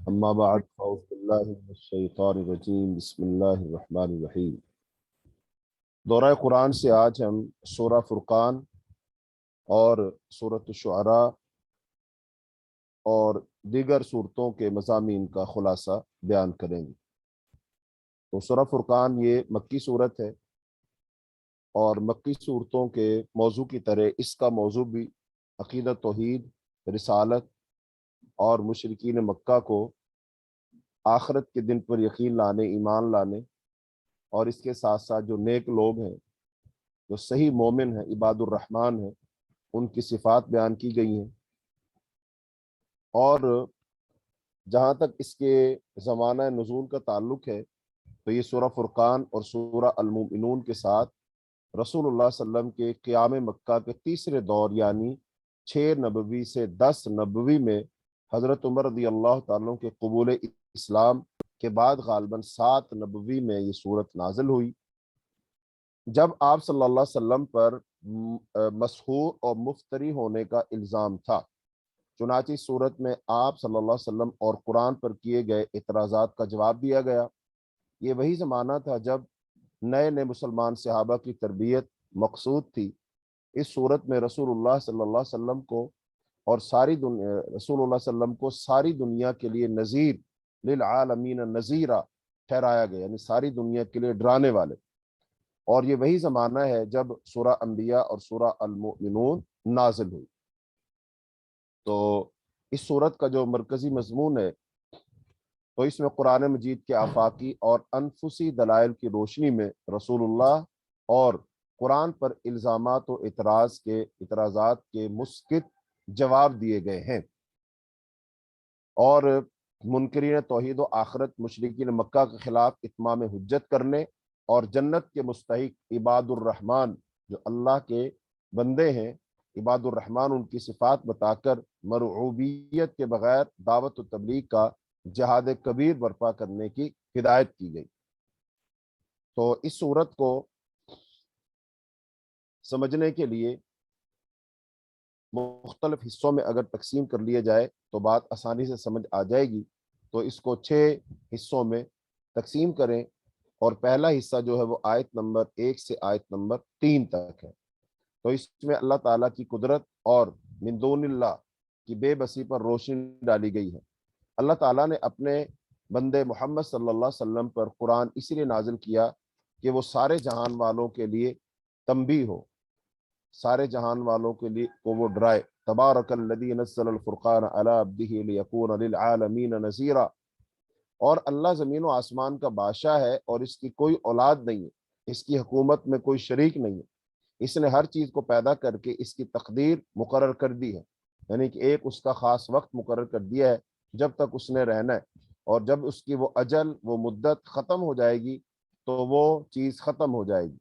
اما بعد فاعوذ باللہ من الشیطان الرجیم بسم اللہ الرحمن الرحیم۔ دورہ قرآن سے آج ہم سورہ فرقان اور سورۃ الشعراء اور دیگر صورتوں کے مضامین کا خلاصہ بیان کریں گے۔ تو سورہ فرقان یہ مکی صورت ہے اور مکی صورتوں کے موضوع کی طرح اس کا موضوع بھی عقیدت توحید، رسالت اور مشرکین مکہ کو آخرت کے دن پر یقین لانے، ایمان لانے، اور اس کے ساتھ ساتھ جو نیک لوگ ہیں، جو صحیح مومن ہیں، عباد الرحمن ہیں، ان کی صفات بیان کی گئی ہیں۔ اور جہاں تک اس کے زمانہ نزول کا تعلق ہے تو یہ سورہ فرقان اور سورہ المؤمنون کے ساتھ رسول اللہ صلی اللہ علیہ وسلم کے قیام مکہ کے تیسرے دور یعنی 6 نبوی سے 10 نبوی میں حضرت عمر رضی اللہ تعالیٰ کے قبول اسلام کے بعد غالباً 7 نبوی میں یہ صورت نازل ہوئی، جب آپ صلی اللہ علیہ وسلم پر مسحور اور مفتری ہونے کا الزام تھا۔ چنانچہ اس صورت میں آپ صلی اللہ علیہ وسلم اور قرآن پر کیے گئے اعتراضات کا جواب دیا گیا۔ یہ وہی زمانہ تھا جب نئے نئے مسلمان صحابہ کی تربیت مقصود تھی۔ اس صورت میں رسول اللہ صلی اللہ علیہ وسلم کو اور رسول اللہ صلی اللہ علیہ وسلم کو ساری دنیا کے لیے نذیر للعالمین نذیرہ ٹھہرایا گیا، یعنی ساری دنیا کے لیے ڈرانے والے۔ اور یہ وہی زمانہ ہے جب سورہ انبیاء اور سورہ المؤمنون نازل ہوئی۔ تو اس صورت کا جو مرکزی مضمون ہے تو اس میں قرآن مجید کے آفاقی اور انفسی دلائل کی روشنی میں رسول اللہ اور قرآن پر الزامات و اعتراضات کے مثبت جواب دیے گئے ہیں، اور منکرین توحید و آخرت مشرکین مکہ کے خلاف اتمام حجت کرنے اور جنت کے مستحق عباد الرحمن جو اللہ کے بندے ہیں، عباد الرحمن ان کی صفات بتا کر مرعوبیت کے بغیر دعوت و تبلیغ کا جہاد کبیر برپا کرنے کی ہدایت کی گئی۔ تو اس صورت کو سمجھنے کے لیے مختلف حصوں میں اگر تقسیم کر لیا جائے تو بات آسانی سے سمجھ آ جائے گی۔ تو اس کو 6 حصوں میں تقسیم کریں، اور پہلا حصہ جو ہے وہ آیت نمبر 1 سے آیت نمبر 3 تک ہے۔ تو اس میں اللہ تعالیٰ کی قدرت اور من دون اللہ کی بے بسی پر روشنی ڈالی گئی ہے۔ اللہ تعالیٰ نے اپنے بندے محمد صلی اللہ علیہ وسلم پر قرآن اس لیے نازل کیا کہ وہ سارے جہان والوں کے لیے تنبیہ ہو، سارے جہان والوں کے لیے کو وہ ڈرائے۔ تبارک الذی نزل الفرقان علی عبدہ لیکون للعالمین نذیرا۔ اور اللہ زمین و آسمان کا بادشاہ ہے اور اس کی کوئی اولاد نہیں ہے، اس کی حکومت میں کوئی شریک نہیں ہے۔ اس نے ہر چیز کو پیدا کر کے اس کی تقدیر مقرر کر دی ہے، یعنی کہ ایک اس کا خاص وقت مقرر کر دیا ہے جب تک اس نے رہنا ہے، اور جب اس کی وہ اجل، وہ مدت ختم ہو جائے گی تو وہ چیز ختم ہو جائے گی۔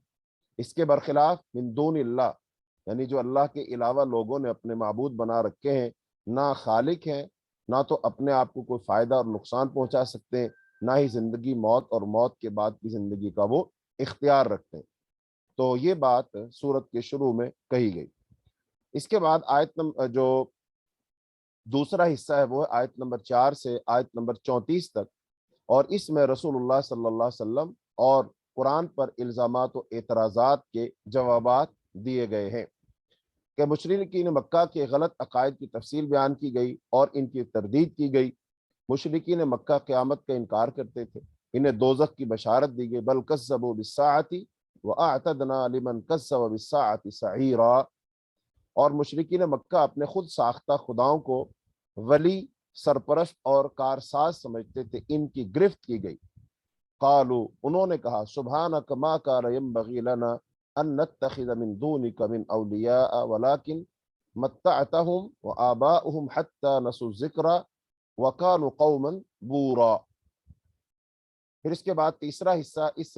اس کے برخلاف من دون اللہ، یعنی جو اللہ کے علاوہ لوگوں نے اپنے معبود بنا رکھے ہیں، نہ خالق ہیں، نہ تو اپنے آپ کو کوئی فائدہ اور نقصان پہنچا سکتے ہیں، نہ ہی زندگی موت اور موت کے بعد کی زندگی کا وہ اختیار رکھتے ہیں۔ تو یہ بات سورت کے شروع میں کہی گئی۔ اس کے بعد جو دوسرا حصہ ہے وہ آیت نمبر 4 سے آیت نمبر 34 تک، اور اس میں رسول اللہ صلی اللہ علیہ وسلم اور قرآن پر الزامات و اعتراضات کے جوابات دیے گئے ہیں کہ مشرکین مکہ کے غلط عقائد کی تفصیل بیان کی گئی اور ان کی تردید کی گئی۔ مشرکین مکہ قیامت کا انکار کرتے تھے، انہیں دوزخ کی بشارت دی گئی، بل کذبوا بالساعۃ واعتدنا لمن کذب بالساعۃ سعیرا۔ اور مشرکین مکہ اپنے خود ساختہ خداؤں کو ولی، سرپرست اور کارساز سمجھتے تھے، ان کی گرفت کی گئی۔ قالوا، انہوں نے کہا، سبحانک ما کان ینبغی لنا ان نتخذ من دونک من اولیاء ولکن متعتهم وآباؤهم حتی نسوا الذکر وکانوا قوما بورا۔ پھر اس کے بعد تیسرا حصہ اس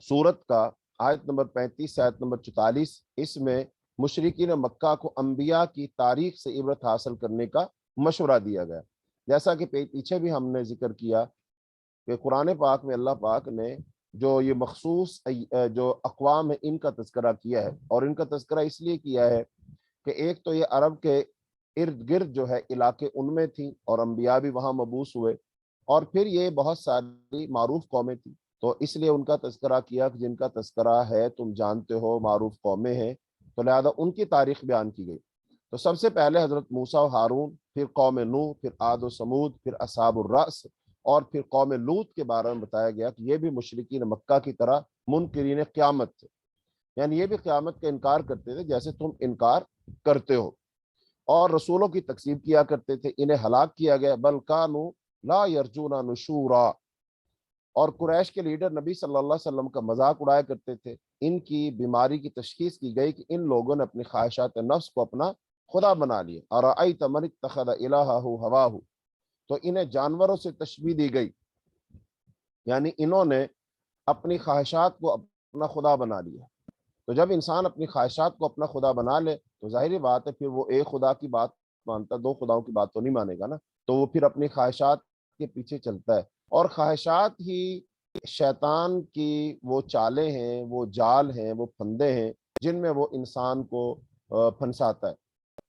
سورت کا آیت نمبر 35 سے آیت نمبر 44، اس میں مشرکین مکہ کو انبیاء کی تاریخ سے عبرت حاصل کرنے کا مشورہ دیا گیا۔ جیسا کہ پیچھے بھی ہم نے ذکر کیا کہ قرآن پاک میں اللہ پاک نے جو یہ مخصوص جو اقوام ہے ان کا تذکرہ کیا ہے، اور ان کا تذکرہ اس لیے کیا ہے کہ ایک تو یہ عرب کے ارد گرد جو ہے علاقے ان میں تھیں اور انبیاء بھی وہاں مبعوث ہوئے، اور پھر یہ بہت ساری معروف قومیں تھیں، تو اس لیے ان کا تذکرہ کیا کہ جن کا تذکرہ ہے تم جانتے ہو معروف قومیں ہیں، تو لہذا ان کی تاریخ بیان کی گئی۔ تو سب سے پہلے حضرت موسیٰ و ہارون، پھر قوم نوح، پھر عاد و سمود، پھر اصحاب الرأس، اور پھر قوم لوط کے بارے میں بتایا گیا کہ یہ بھی مشرکین مکہ کی طرح منکرین قیامت تھے، یعنی یہ بھی قیامت کا انکار کرتے تھے جیسے تم انکار کرتے ہو، اور رسولوں کی تکذیب کیا کرتے تھے، انہیں ہلاک کیا گیا۔ بل کانوا لا یرجون نشورا، اور قریش کے لیڈر نبی صلی اللہ علیہ وسلم کا مذاق اڑایا کرتے تھے۔ ان کی بیماری کی تشخیص کی گئی کہ ان لوگوں نے اپنی خواہشات نفس کو اپنا خدا بنا لیا۔ ارأیت من اتخذ الہہ ہواہ، تو انہیں جانوروں سے تشبیہ دی گئی، یعنی انہوں نے اپنی خواہشات کو اپنا خدا بنا لیا۔ تو جب انسان اپنی خواہشات کو اپنا خدا بنا لے تو ظاہری بات ہے پھر وہ ایک خدا کی بات مانتا، دو خداؤں کی بات تو نہیں مانے گا نا، تو وہ پھر اپنی خواہشات کے پیچھے چلتا ہے، اور خواہشات ہی شیطان کی وہ چالیں ہیں، وہ جال ہیں، وہ پھندے ہیں جن میں وہ انسان کو پھنساتا ہے،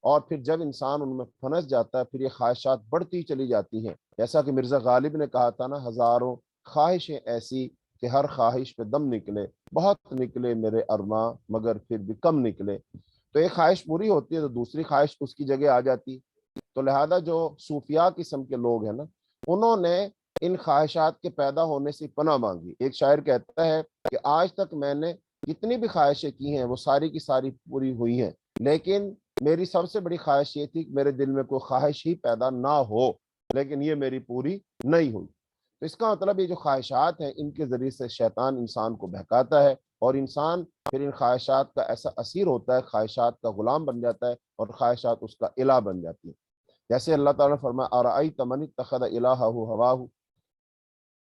اور پھر جب انسان ان میں پھنس جاتا ہے پھر یہ خواہشات بڑھتی چلی جاتی ہیں، جیسا کہ مرزا غالب نے کہا تھا نا، ہزاروں خواہشیں ایسی کہ ہر خواہش پہ دم نکلے، بہت نکلے میرے ارماں مگر پھر بھی کم نکلے۔ تو ایک خواہش پوری ہوتی ہے تو دوسری خواہش اس کی جگہ آ جاتی، تو لہذا جو صوفیاء قسم کے لوگ ہیں نا، انہوں نے ان خواہشات کے پیدا ہونے سے پناہ مانگی۔ ایک شاعر کہتا ہے کہ آج تک میں نے جتنی بھی خواہشیں کی ہیں وہ ساری کی ساری پوری ہوئی ہیں، لیکن میری سب سے بڑی خواہش یہ تھی کہ میرے دل میں کوئی خواہش ہی پیدا نہ ہو، لیکن یہ میری پوری نہیں ہوئی۔ تو اس کا مطلب یہ جو خواہشات ہیں ان کے ذریعے سے شیطان انسان کو بہکاتا ہے، اور انسان پھر ان خواہشات کا ایسا اسیر ہوتا ہے، خواہشات کا غلام بن جاتا ہے، اور خواہشات اس کا الہ بن جاتی ہیں۔ جیسے اللہ تعالیٰ نے فرمایا ارأیت من اتخذ الہہ ہواہ،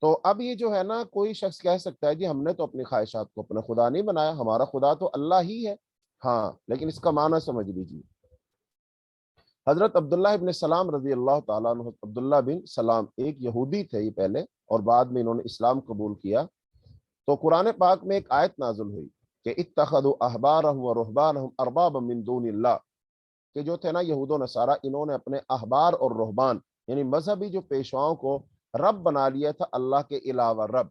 تو اب یہ جو ہے نا، کوئی شخص کہہ سکتا ہے جی ہم نے تو اپنی خواہشات کو اپنا خدا نہیں بنایا، ہمارا خدا تو اللہ ہی ہے۔ ہاں، لیکن اس کا معنی سمجھ لیجیے۔ حضرت عبداللہ ابن سلام رضی اللہ تعالیٰ عنہ، عبداللہ بن سلام ایک یہودی تھے یہ پہلے، اور بعد میں انہوں نے اسلام قبول کیا۔ تو قرآن پاک میں ایک آیت نازل ہوئی کہ اتخذوا احبارهم ورهبانهم اربابا من دون اللہ، کہ جو تھے نا یہود و نصارہ، انہوں نے اپنے احبار اور رہبان یعنی مذہبی جو پیشواؤں کو رب بنا لیا تھا اللہ کے علاوہ رب۔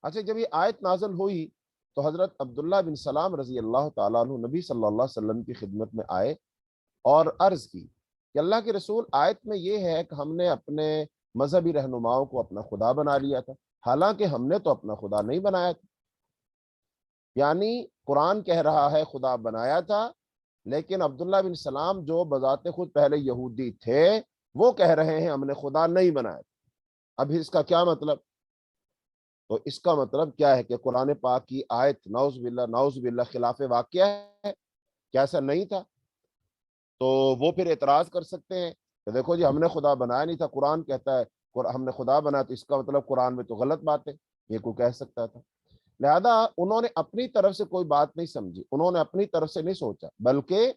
اچھا، جب یہ آیت نازل ہوئی تو حضرت عبداللہ بن سلام رضی اللہ تعالیٰ عنہ نبی صلی اللہ علیہ وسلم کی خدمت میں آئے اور عرض کی کہ اللہ کے رسول، آیت میں یہ ہے کہ ہم نے اپنے مذہبی رہنماؤں کو اپنا خدا بنا لیا تھا، حالانکہ ہم نے تو اپنا خدا نہیں بنایا تھا۔ یعنی قرآن کہہ رہا ہے خدا بنایا تھا، لیکن عبداللہ بن سلام جو بذات خود پہلے یہودی تھے وہ کہہ رہے ہیں ہم نے خدا نہیں بنایا تھا۔ اب اس کا کیا مطلب؟ تو اس کا مطلب کیا ہے کہ قرآن پاک کی آیت نعوذ باللہ خلاف واقعہ ہے، کیا ایسا نہیں تھا؟ تو وہ پھر اعتراض کر سکتے ہیں کہ دیکھو جی ہم نے خدا بنایا نہیں تھا، قرآن کہتا ہے ہم نے خدا بنایا، تو اس کا مطلب قرآن میں تو غلط بات ہے، یہ کوئی کہہ سکتا تھا۔ لہذا انہوں نے اپنی طرف سے کوئی بات نہیں سمجھی، انہوں نے اپنی طرف سے نہیں سوچا، بلکہ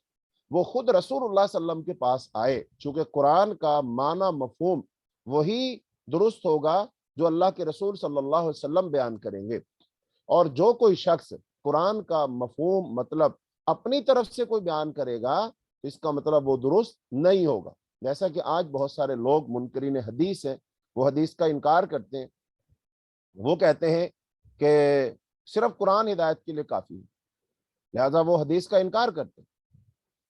وہ خود رسول اللہ صلی اللہ علیہ وسلم کے پاس آئے، چونکہ قرآن کا معنی مفہوم وہی درست ہوگا جو اللہ کے رسول صلی اللہ علیہ وسلم بیان کریں گے، اور جو کوئی شخص قرآن کا مفہوم مطلب اپنی طرف سے کوئی بیان کرے گا تو اس کا مطلب وہ درست نہیں ہوگا۔ جیسا کہ آج بہت سارے لوگ منکرین حدیث ہیں، وہ حدیث کا انکار کرتے ہیں، وہ کہتے ہیں کہ صرف قرآن ہدایت کے لیے کافی ہے، لہذا وہ حدیث کا انکار کرتے ہیں۔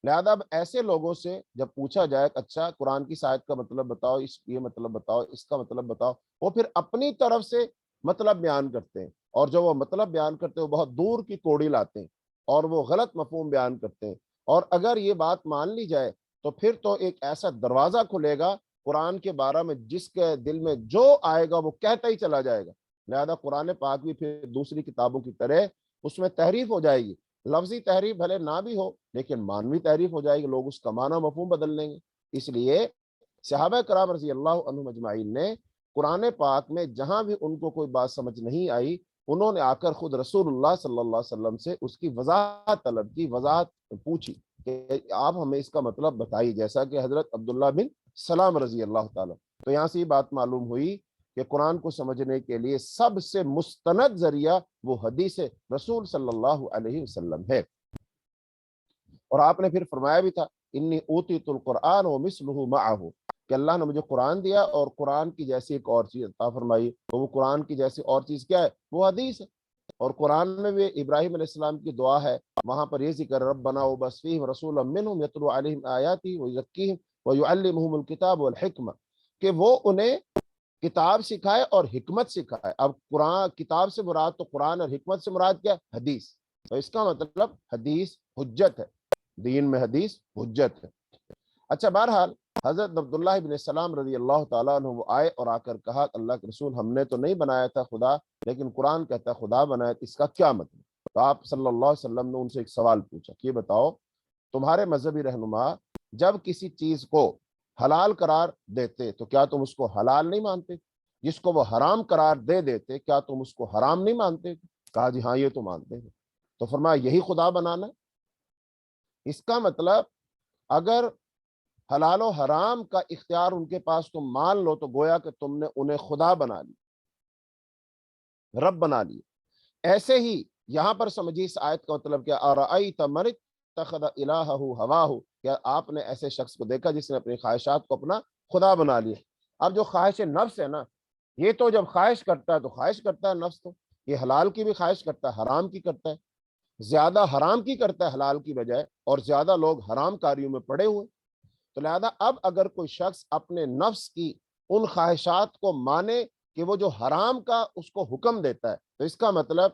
لہذا اب ایسے لوگوں سے جب پوچھا جائے کہ اچھا قرآن کی آیت کا مطلب بتاؤ، اس یہ مطلب بتاؤ، اس کا مطلب بتاؤ، وہ پھر اپنی طرف سے مطلب بیان کرتے ہیں، اور جو وہ مطلب بیان کرتے ہیں وہ بہت دور کی کوڑی لاتے ہیں، اور وہ غلط مفہوم بیان کرتے ہیں۔ اور اگر یہ بات مان لی جائے تو پھر تو ایک ایسا دروازہ کھلے گا قرآن کے بارے میں، جس کے دل میں جو آئے گا وہ کہتا ہی چلا جائے گا۔ لہذا قرآن پاک بھی پھر دوسری کتابوں کی طرح اس میں تحریف ہو جائے گی، لفظی تحریف بھلے نہ بھی ہو لیکن معنوی تحریف ہو جائے گی، لوگ اس کا معنی مفہوم بدل لیں گے۔ اس لیے صحابہ کرام رضی اللہ عنہم اجمعین نے قرآن پاک میں جہاں بھی ان کو کوئی بات سمجھ نہیں آئی، انہوں نے آ کر خود رسول اللہ صلی اللہ علیہ وسلم سے اس کی وضاحت طلب کی، وضاحت پوچھی کہ آپ ہمیں اس کا مطلب بتائیے، جیسا کہ حضرت عبداللہ بن سلام رضی اللہ تعالیٰ۔ تو یہاں سے یہ بات معلوم ہوئی کہ قرآن کو سمجھنے کے لیے سب سے مستند ذریعہ وہ حدیث رسول صلی اللہ علیہ وسلم ہے۔ اور آپ نے پھر فرمایا بھی تھا انی اوتیت القرآن ومثلہ معہ، کہ اللہ نے مجھے قرآن دیا اور قرآن کی جیسی ایک اور چیز عطا فرمائی، تو وہ قرآن کی جیسی اور چیز کیا ہے؟ وہ حدیث ہے۔ اور قرآن میں بھی ابراہیم علیہ السلام کی دعا ہے، وہاں پر یہ ذکر ربنا وبعث فیہم رسولا منہم یتلو علیہم آیاتی ویزکیہم ویعلمہم الکتاب والحکمہ، کہ وہ انہیں کتاب سکھائے اور حکمت سکھائے۔ اب قرآن کتاب سے مراد تو قرآن اور حکمت سے مراد کیا؟ حدیث۔ تو اس کا مطلب حدیث حجت ہے، دین میں حدیث حجت ہے۔ اچھا، بہرحال حضرت عبداللہ ابن السلام رضی اللہ تعالیٰ عنہ وہ آئے اور آ کر کہا اللہ کے رسول ہم نے تو نہیں بنایا تھا خدا، لیکن قرآن کہتا ہے خدا بنایا، اس کا کیا مطلب؟ تو آپ صلی اللہ علیہ وسلم نے ان سے ایک سوال پوچھا کہ یہ بتاؤ تمہارے مذہبی رہنما جب کسی چیز کو حلال قرار دیتے تو کیا تم اس کو حلال نہیں مانتے؟ جس کو وہ حرام قرار دے دیتے کیا تم اس کو حرام نہیں مانتے؟ کہا جی ہاں یہ تو مانتے ہیں۔ تو فرمایا یہی خدا بنانا؟ اس کا مطلب اگر حلال و حرام کا اختیار ان کے پاس تم مان لو تو گویا کہ تم نے انہیں خدا بنا لی، رب بنا لی۔ ایسے ہی یہاں پر سمجھیے اس آیت کا مطلب کیا، ارأیت من اتخذ الہہ ہواہ، کیا آپ نے ایسے شخص کو دیکھا جس نے اپنی خواہشات کو اپنا خدا بنا لیا؟ اب جو خواہش نفس ہے نا، یہ تو جب خواہش کرتا ہے تو خواہش کرتا ہے نفس، تو یہ حلال کی بھی خواہش کرتا ہے، حرام کی کرتا ہے، زیادہ حرام کی کرتا ہے حلال کی بجائے، اور زیادہ لوگ حرام کاریوں میں پڑے ہوئے۔ تو لہذا اب اگر کوئی شخص اپنے نفس کی ان خواہشات کو مانے کہ وہ جو حرام کا اس کو حکم دیتا ہے، تو اس کا مطلب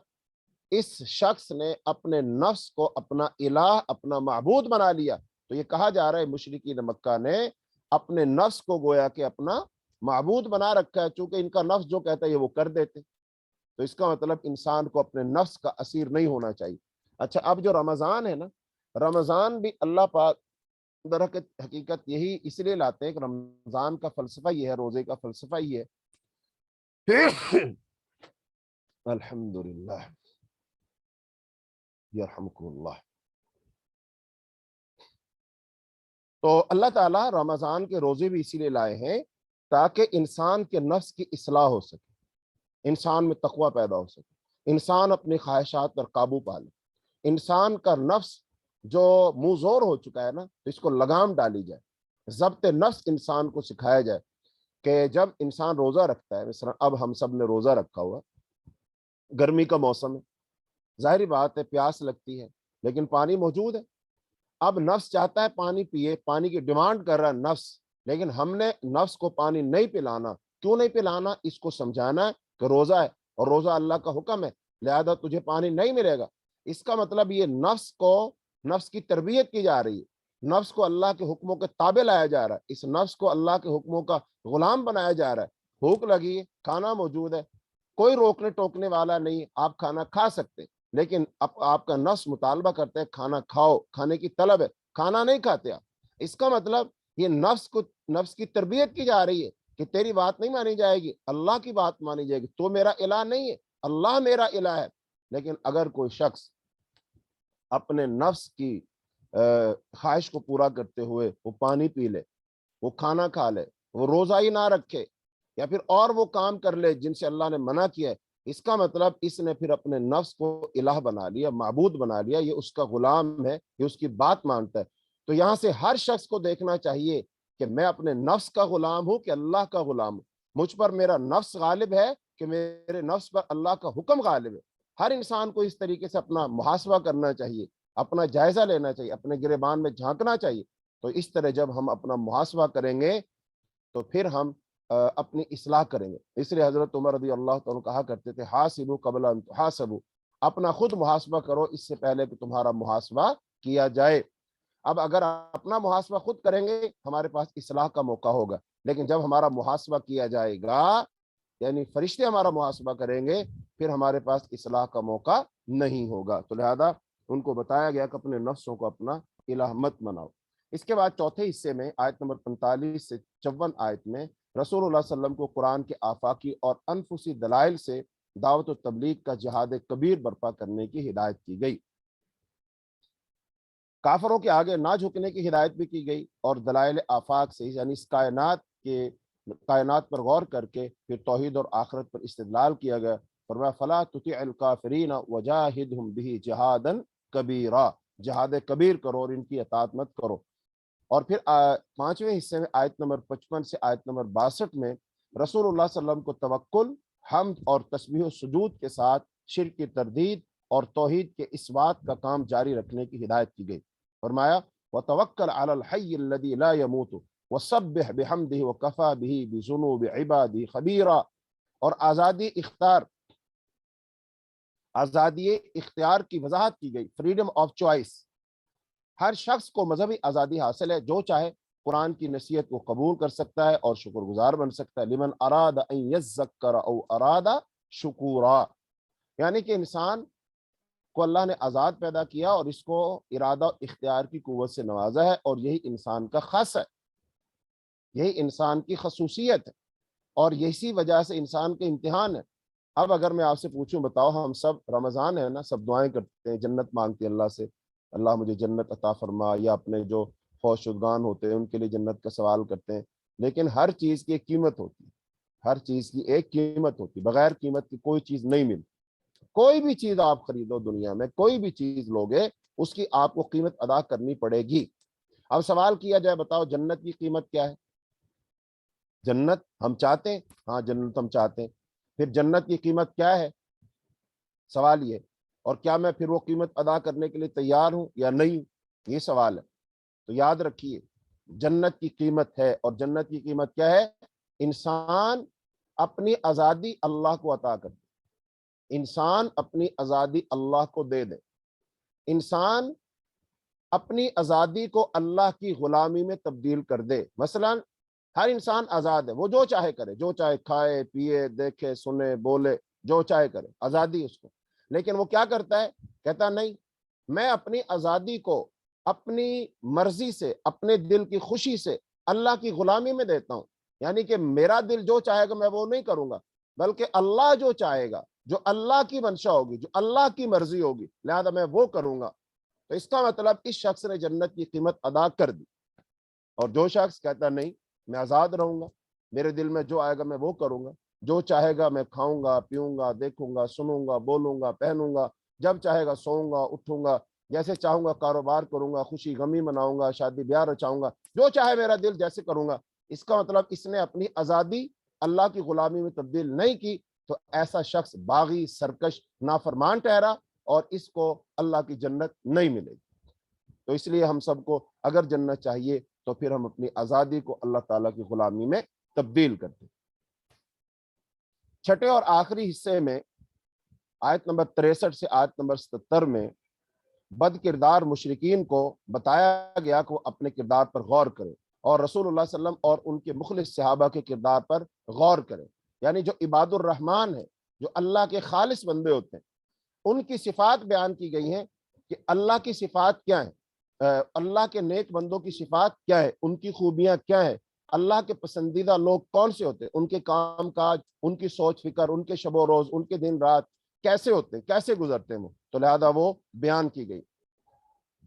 اس شخص نے اپنے نفس کو اپنا الہ، اپنا معبود بنا لیا۔ تو یہ کہا جا رہا ہے مشرکین مکہ نے اپنے نفس کو گویا کہ اپنا معبود بنا رکھا ہے، چونکہ ان کا نفس جو کہتا ہے یہ وہ کر دیتے۔ تو اس کا مطلب انسان کو اپنے نفس کا اسیر نہیں ہونا چاہیے۔ اچھا، اب جو رمضان ہے نا، رمضان بھی اللہ پاک در حقیقت یہی اس لیے لاتے ہیں کہ رمضان کا فلسفہ یہ ہے، روزے کا فلسفہ یہ ہے الحمدللہ یرحمکم اللہ۔ تو اللہ تعالیٰ رمضان کے روزے بھی اسی لیے لائے ہیں تاکہ انسان کے نفس کی اصلاح ہو سکے، انسان میں تقوی پیدا ہو سکے، انسان اپنی خواہشات پر قابو پا لے، انسان کا نفس جو منہ زور ہو چکا ہے نا، تو اس کو لگام ڈالی جائے، ضبط نفس انسان کو سکھایا جائے کہ جب انسان روزہ رکھتا ہے، مثلا اب ہم سب نے روزہ رکھا ہوا، گرمی کا موسم ہے، ظاہری بات ہے پیاس لگتی ہے، لیکن پانی موجود ہے۔ اب نفس چاہتا ہے پانی پیے، پانی کی ڈیمانڈ کر رہا ہے نفس، لیکن ہم نے نفس کو پانی نہیں پلانا۔ کیوں نہیں پلانا؟ اس کو سمجھانا ہے کہ روزہ ہے اور روزہ اللہ کا حکم ہے، لہذا تجھے پانی نہیں ملے گا۔ اس کا مطلب یہ نفس کی تربیت کی جا رہی ہے، نفس کو اللہ کے حکموں کے تابع لایا جا رہا ہے، اس نفس کو اللہ کے حکموں کا غلام بنایا جا رہا ہے۔ بھوک لگی ہے، کھانا موجود ہے، کوئی روکنے ٹوکنے والا نہیں، آپ کھانا کھا سکتے، لیکن اب آپ کا نفس مطالبہ کرتا ہے کھانا کھاؤ، کھانے کی طلب ہے، کھانا نہیں کھاتے آپ۔ اس کا مطلب یہ نفس کی تربیت کی جا رہی ہے کہ تیری بات نہیں مانی جائے گی، اللہ کی بات مانی جائے گی، تو میرا الہ نہیں ہے، اللہ میرا الہ ہے۔ لیکن اگر کوئی شخص اپنے نفس کی خواہش کو پورا کرتے ہوئے وہ پانی پی لے، وہ کھانا کھا لے، وہ روزہ ہی نہ رکھے، یا پھر اور وہ کام کر لے جن سے اللہ نے منع کیا ہے، اس کا مطلب اس نے پھر اپنے نفس کو الہ بنا لیا، معبود بنا لیا، یہ اس کا غلام ہے، یہ اس کی بات مانتا ہے۔ تو یہاں سے ہر شخص کو دیکھنا چاہیے کہ میں اپنے نفس کا غلام ہوں کہ اللہ کا غلام ہوں، مجھ پر میرا نفس غالب ہے کہ میرے نفس پر اللہ کا حکم غالب ہے۔ ہر انسان کو اس طریقے سے اپنا محاسبہ کرنا چاہیے، اپنا جائزہ لینا چاہیے، اپنے گریبان میں جھانکنا چاہیے۔ تو اس طرح جب ہم اپنا محاسبہ کریں گے تو پھر ہم اپنی اصلاح کریں گے۔ اس لیے حضرت عمر رضی اللہ تعالیٰ کہا کرتے تھے حاسبوا قبل ان تحاسبوا، اپنا خود محاسبہ کرو اس سے پہلے کہ تمہارا محاسبہ کیا جائے۔ اب اگر اپنا محاسبہ خود کریں گے ہمارے پاس اصلاح کا موقع ہوگا، لیکن جب ہمارا محاسبہ کیا جائے گا، یعنی فرشتے ہمارا محاسبہ کریں گے، پھر ہمارے پاس اصلاح کا موقع نہیں ہوگا۔ تو لہذا ان کو بتایا گیا کہ اپنے نفسوں کو اپنا الہ مت بناؤ۔ اس کے بعد چوتھے حصے میں آیت نمبر 45 سے 54 آیت میں رسول اللہ صلی اللہ علیہ وسلم کو قرآن کے آفاقی اور انفسی دلائل سے دعوت و تبلیغ کا جہاد کبیر برپا کرنے کی ہدایت کی گئی، کافروں کے آگے نہ جھکنے کی ہدایت بھی کی گئی، اور دلائل آفاق سے یعنی اس کائنات پر غور کر کے پھر توحید اور آخرت پر استدلال کیا گیا۔ فرمایا فلا تطع الکافرین وجاہدہم بہ جہادا کبیرا، جہاد کبیر کرو اور ان کی اطاعت مت کرو۔ اور پھر 5ویں حصے میں آیت نمبر 55 سے آیت نمبر 62 میں رسول اللہ صلی اللہ علیہ وسلم کو توکل، حمد اور تسبیح و سجود کے ساتھ شرک کی تردید اور توحید کے اثبات کا کام جاری رکھنے کی ہدایت کی گئی۔ فرمایا وتوکل علی الحی الذی لا یموت وسبح بحمدہ وکفی بہ بذنوب عبادہ خبیرا۔ اور آزادی اختیار کی وضاحت کی گئی، فریڈم آف چوائس۔ ہر شخص کو مذہبی آزادی حاصل ہے، جو چاہے قرآن کی نصیحت کو قبول کر سکتا ہے اور شکر گزار بن سکتا ہے۔ لمن اراد ان یذکر او اراد شکورا، یعنی کہ انسان کو اللہ نے آزاد پیدا کیا اور اس کو ارادہ اختیار کی قوت سے نوازا ہے، اور یہی انسان کا خاص ہے، یہی انسان کی خصوصیت ہے، اور اسی وجہ سے انسان کے امتحان ہے۔ اب اگر میں آپ سے پوچھوں، بتاؤ ہم سب رمضان ہے نا، سب دعائیں کرتے ہیں، جنت مانگتے ہیں اللہ سے، اللہ مجھے جنت عطا فرما، یا اپنے جو فوت شدگان ہوتے ہیں ان کے لیے جنت کا سوال کرتے ہیں، لیکن ہر چیز کی ایک قیمت ہوتی ہے، ہر چیز کی ایک قیمت ہوتی ہے، بغیر قیمت کی کوئی چیز نہیں ملتی۔ کوئی بھی چیز آپ خریدو دنیا میں، کوئی بھی چیز لوگے، اس کی آپ کو قیمت ادا کرنی پڑے گی۔ اب سوال کیا جائے، بتاؤ جنت کی قیمت کیا ہے؟ جنت ہم چاہتے ہیں، ہاں جنت ہم چاہتے ہیں، پھر جنت کی قیمت کیا ہے؟ سوال یہ، اور کیا میں پھر وہ قیمت ادا کرنے کے لیے تیار ہوں یا نہیں؟ یہ سوال ہے۔ تو یاد رکھیے، جنت کی قیمت ہے، اور جنت کی قیمت کیا ہے؟ انسان اپنی آزادی اللہ کو عطا کر دے، انسان اپنی آزادی اللہ کو دے دے، انسان اپنی آزادی کو اللہ کی غلامی میں تبدیل کر دے۔ مثلا ہر انسان آزاد ہے، وہ جو چاہے کرے، جو چاہے کھائے پیے دیکھے سنے بولے، جو چاہے کرے، آزادی اس کو، لیکن وہ کیا کرتا ہے؟ کہتا نہیں، میں اپنی آزادی کو اپنی مرضی سے، اپنے دل کی خوشی سے اللہ کی غلامی میں دیتا ہوں، یعنی کہ میرا دل جو چاہے گا میں وہ نہیں کروں گا، بلکہ اللہ جو چاہے گا، جو اللہ کی منشا ہوگی، جو اللہ کی مرضی ہوگی، لہذا میں وہ کروں گا۔ تو اس کا مطلب اس شخص نے جنت کی قیمت ادا کر دی۔ اور جو شخص کہتا نہیں میں آزاد رہوں گا، میرے دل میں جو آئے گا میں وہ کروں گا، جو چاہے گا میں کھاؤں گا پیوں گا دیکھوں گا سنوں گا بولوں گا پہنوں گا، جب چاہے گا سوؤں گا اٹھوں گا، جیسے چاہوں گا کاروبار کروں گا، خوشی غمی مناؤں گا، شادی بیاہ رچاؤں گا، جو چاہے میرا دل جیسے کروں گا، اس کا مطلب اس نے اپنی آزادی اللہ کی غلامی میں تبدیل نہیں کی، تو ایسا شخص باغی سرکش نافرمان ٹھہرا، اور اس کو اللہ کی جنت نہیں ملے گی۔ تو اس لیے ہم سب کو اگر جنت چاہیے تو پھر ہم اپنی آزادی کو اللہ تعالیٰ کی غلامی میں تبدیل کرتے۔ چھٹے اور آخری حصے میں آیت نمبر 63 سے آیت نمبر 77 میں بد کردار مشرکین کو بتایا گیا کہ وہ اپنے کردار پر غور کریں، اور رسول اللہ صلی اللہ علیہ وسلم اور ان کے مخلص صحابہ کے کردار پر غور کریں، یعنی جو عباد الرحمن ہیں، جو اللہ کے خالص بندے ہوتے ہیں، ان کی صفات بیان کی گئی ہیں کہ اللہ کی صفات کیا ہیں، اللہ کے نیک بندوں کی صفات کیا ہے، ان کی خوبیاں کیا ہیں، اللہ کے پسندیدہ لوگ کون سے ہوتے ہیں، ان کے کام کاج، ان کی سوچ فکر، ان کے شب و روز، ان کے دن رات کیسے ہوتے ہیں، کیسے گزرتے ہیں وہ، تو لہذا وہ بیان کی گئی۔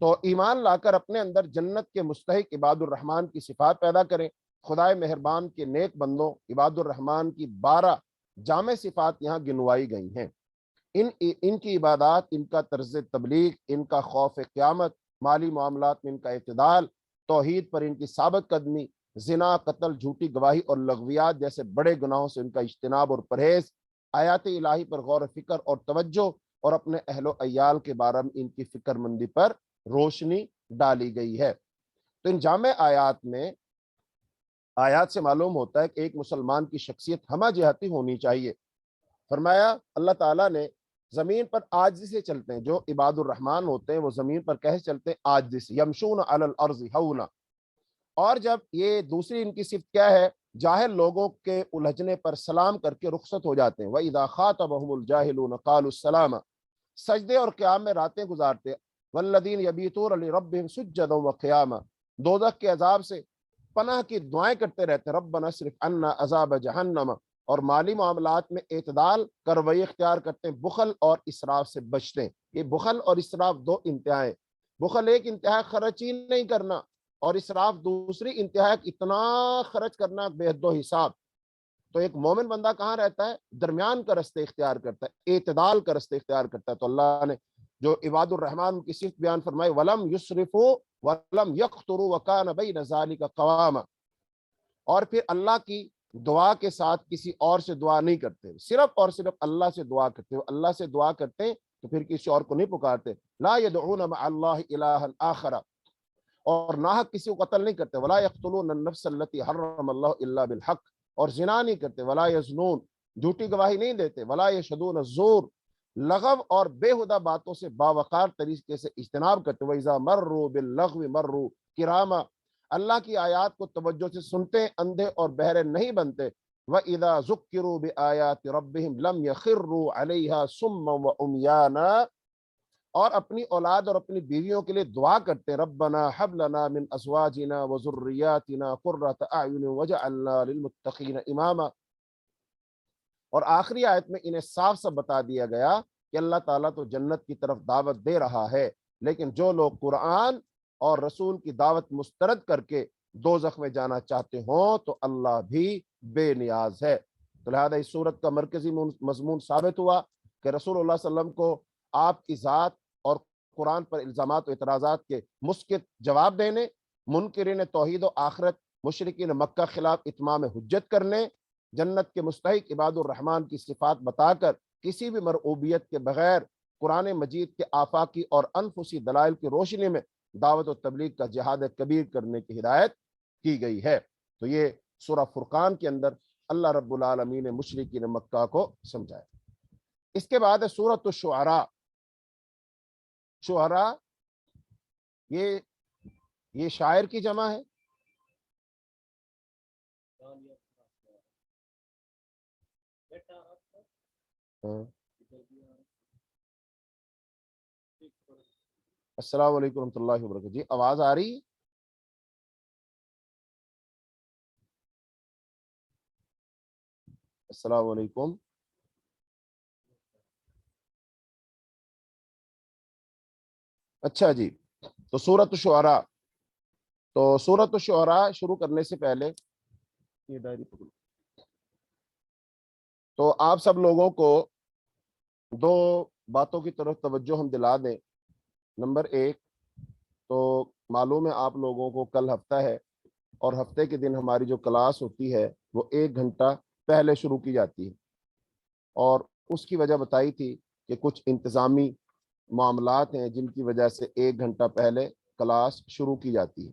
تو ایمان لا کر اپنے اندر جنت کے مستحق عباد الرحمن کی صفات پیدا کریں۔ خدائے مہربان کے نیک بندوں عباد الرحمن کی 12 جامع صفات یہاں گنوائی گئی ہیں۔ ان کی عبادات، ان کا طرز تبلیغ، ان کا خوف قیامت، مالی معاملات میں ان کا اعتدال، توحید پر ان کی ثابت قدمی، زنا، قتل، جھوٹی گواہی اور لغویات جیسے بڑے گناہوں سے ان کا اجتناب اور پرہیز، آیات الہی پر غور و فکر اور توجہ، اور اپنے اہل و عیال کے بارے میں ان کی فکر مندی پر روشنی ڈالی گئی ہے۔ تو ان جامع آیات سے معلوم ہوتا ہے کہ ایک مسلمان کی شخصیت ہمہ جہتی ہونی چاہیے۔ فرمایا اللہ تعالیٰ نے زمین پر عاجزی سے چلتے ہیں، جو عباد الرحمن ہوتے ہیں وہ زمین پر کیسے چلتے ہیں؟ عاجزی سے، یمشون علی الارض ہونا۔ اور جب یہ دوسری ان کی صفت کیا ہے؟ جاہل لوگوں کے الجھنے پر سلام کر کے رخصت ہو جاتے ہیں۔ وَإِذَا خَاطَبَهُمُ الْجَاهِلُونَ قَالُوا السَّلَامَ، سجدے اور قیام میں راتیں گزارتے۔ وَالَّذِينَ يَبِيتُونَ لِرَبِّهِمْ سُجَّدًا وَقِيَامًا، دوزخ کے عذاب سے پناہ کی دعائیں کرتے رہتے، رَبَّنَا اصرف عَنَّا عَذَابَ جَهَنَّمَ، اور مالی معاملات میں اعتدال کا رویہ اختیار کرتے ہیں، بخل اور اسراف سے بچتے ہیں۔ یہ بخل اور اسراف دو انتہائیں، بخل ایک انتہا خرچ ہی نہیں کرنا، اور اسراف دوسری انتہا اتنا خرچ کرنا بے حد و حساب۔ تو ایک مومن بندہ کہاں رہتا ہے؟ درمیان کا رستہ اختیار کرتا ہے، اعتدال کا رستہ اختیار کرتا ہے۔ تو اللہ نے جو عباد الرحمان کی صفت بیان فرمائی، ولم یسرفو ولم یقتروا وکان بین ذالک قواما، اور پھر اللہ کی دعا کے ساتھ کسی اور سے دعا نہیں کرتے، صرف اور صرف اللہ سے دعا کرتے ہو، اللہ سے دعا کرتے تو پھر کسی اور کو نہیں پکارتے، لا يدعون مع اللہ الہا آخر، اور ناحق کسی کو قتل نہیں کرتے، ولا یقتلون النفس التي حرم اللہ الا بالحق، اور زنا نہیں کرتے، ولا یزنون، جھوٹی گواہی نہیں دیتے، ولا یشهدون الزور، لغو اور بےہودہ باتوں سے باوقار طریقے سے اجتناب کرتے، وَإِذَا مَرُّوا بِاللَّغْوِ مَرُّوا كِرَامًا، اللہ کی آیات کو توجہ سے سنتے، اندھے اور بہرے نہیں بنتے، وَإِذَا ذُكِّرُوا بِآيَاتِ رَبِّهِمْ لَمْ يَخِرُّوا عَلَيْهَا صُمًّا وَعُمْيَانًا، اور اپنی اولاد اور اپنی بیویوں کے لیے دعا کرتے، ربنا حب لنا من ازواجنا وذرياتنا قرة اعین وجعلنا للمتقین اماما، اور آخری آیت میں انہیں صاف صاف بتا دیا گیا کہ اللہ تعالیٰ تو جنت کی طرف دعوت دے رہا ہے، لیکن جو لوگ قرآن اور رسول کی دعوت مسترد کر کے دوزخ میں جانا چاہتے ہوں تو اللہ بھی بے نیاز ہے۔ تو لہذا اس صورت کا مرکزی مضمون ثابت ہوا کہ رسول اللہ صلی اللہ علیہ وسلم کو آپ کی ذات اور قرآن پر الزامات و اعتراضات کے مسکت جواب دینے، منکرین توحید و آخرت مشرکین مکہ خلاف اتمام حجت کرنے، جنت کے مستحق عباد الرحمن کی صفات بتا کر کسی بھی مرعوبیت کے بغیر قرآن مجید کے آفاقی اور انفسی دلائل کی روشنی میں دعوت و تبلیغ کا جہاد کبیر کرنے کی ہدایت کی گئی ہے۔ تو یہ سورہ فرقان کے اندر اللہ رب العالمین نے مشرکین مکہ کو سمجھایا۔ اس کے بعد ہے سورۃ الشعراء۔ شعراء یہ شاعر کی جمع ہے، السلام علیکم ورحمۃ اللہ وبرکاتہ۔ جی آواز آ رہی ہے؟ السلام علیکم۔ اچھا جی، تو سورۃ الشعراء، تو سورۃ الشعراء شروع کرنے سے پہلے یہ ڈائری پکڑو، تو آپ سب لوگوں کو دو باتوں کی طرف توجہ ہم دلا دیں۔ نمبر ایک، تو معلوم ہے آپ لوگوں کو کل ہفتہ ہے، اور ہفتے کے دن ہماری جو کلاس ہوتی ہے وہ 1 گھنٹہ پہلے شروع کی جاتی ہے، اور اس کی وجہ بتائی تھی کہ کچھ انتظامی معاملات ہیں جن کی وجہ سے 1 گھنٹہ پہلے کلاس شروع کی جاتی ہے۔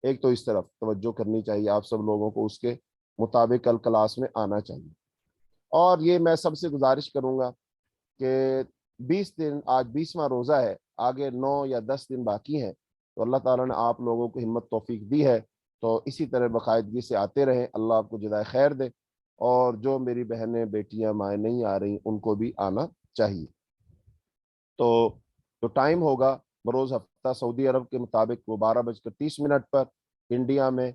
ایک تو اس طرف توجہ کرنی چاہیے، آپ سب لوگوں کو اس کے مطابق کل کلاس میں آنا چاہیے۔ اور یہ میں سب سے گزارش کروں گا کہ 20 دن، آج 20واں روزہ ہے، آگے 9 یا 10 دن باقی ہیں، تو اللہ تعالیٰ نے آپ لوگوں کو ہمت توفیق دی ہے، تو اسی طرح باقاعدگی سے آتے رہیں، اللہ آپ کو جزائے خیر دے، اور جو میری بہنیں بیٹیاں مائیں نہیں آ رہی ان کو بھی آنا چاہیے۔ تو جو ٹائم ہوگا بروز ہفتہ سعودی عرب کے مطابق وہ 12:30 پر، انڈیا میں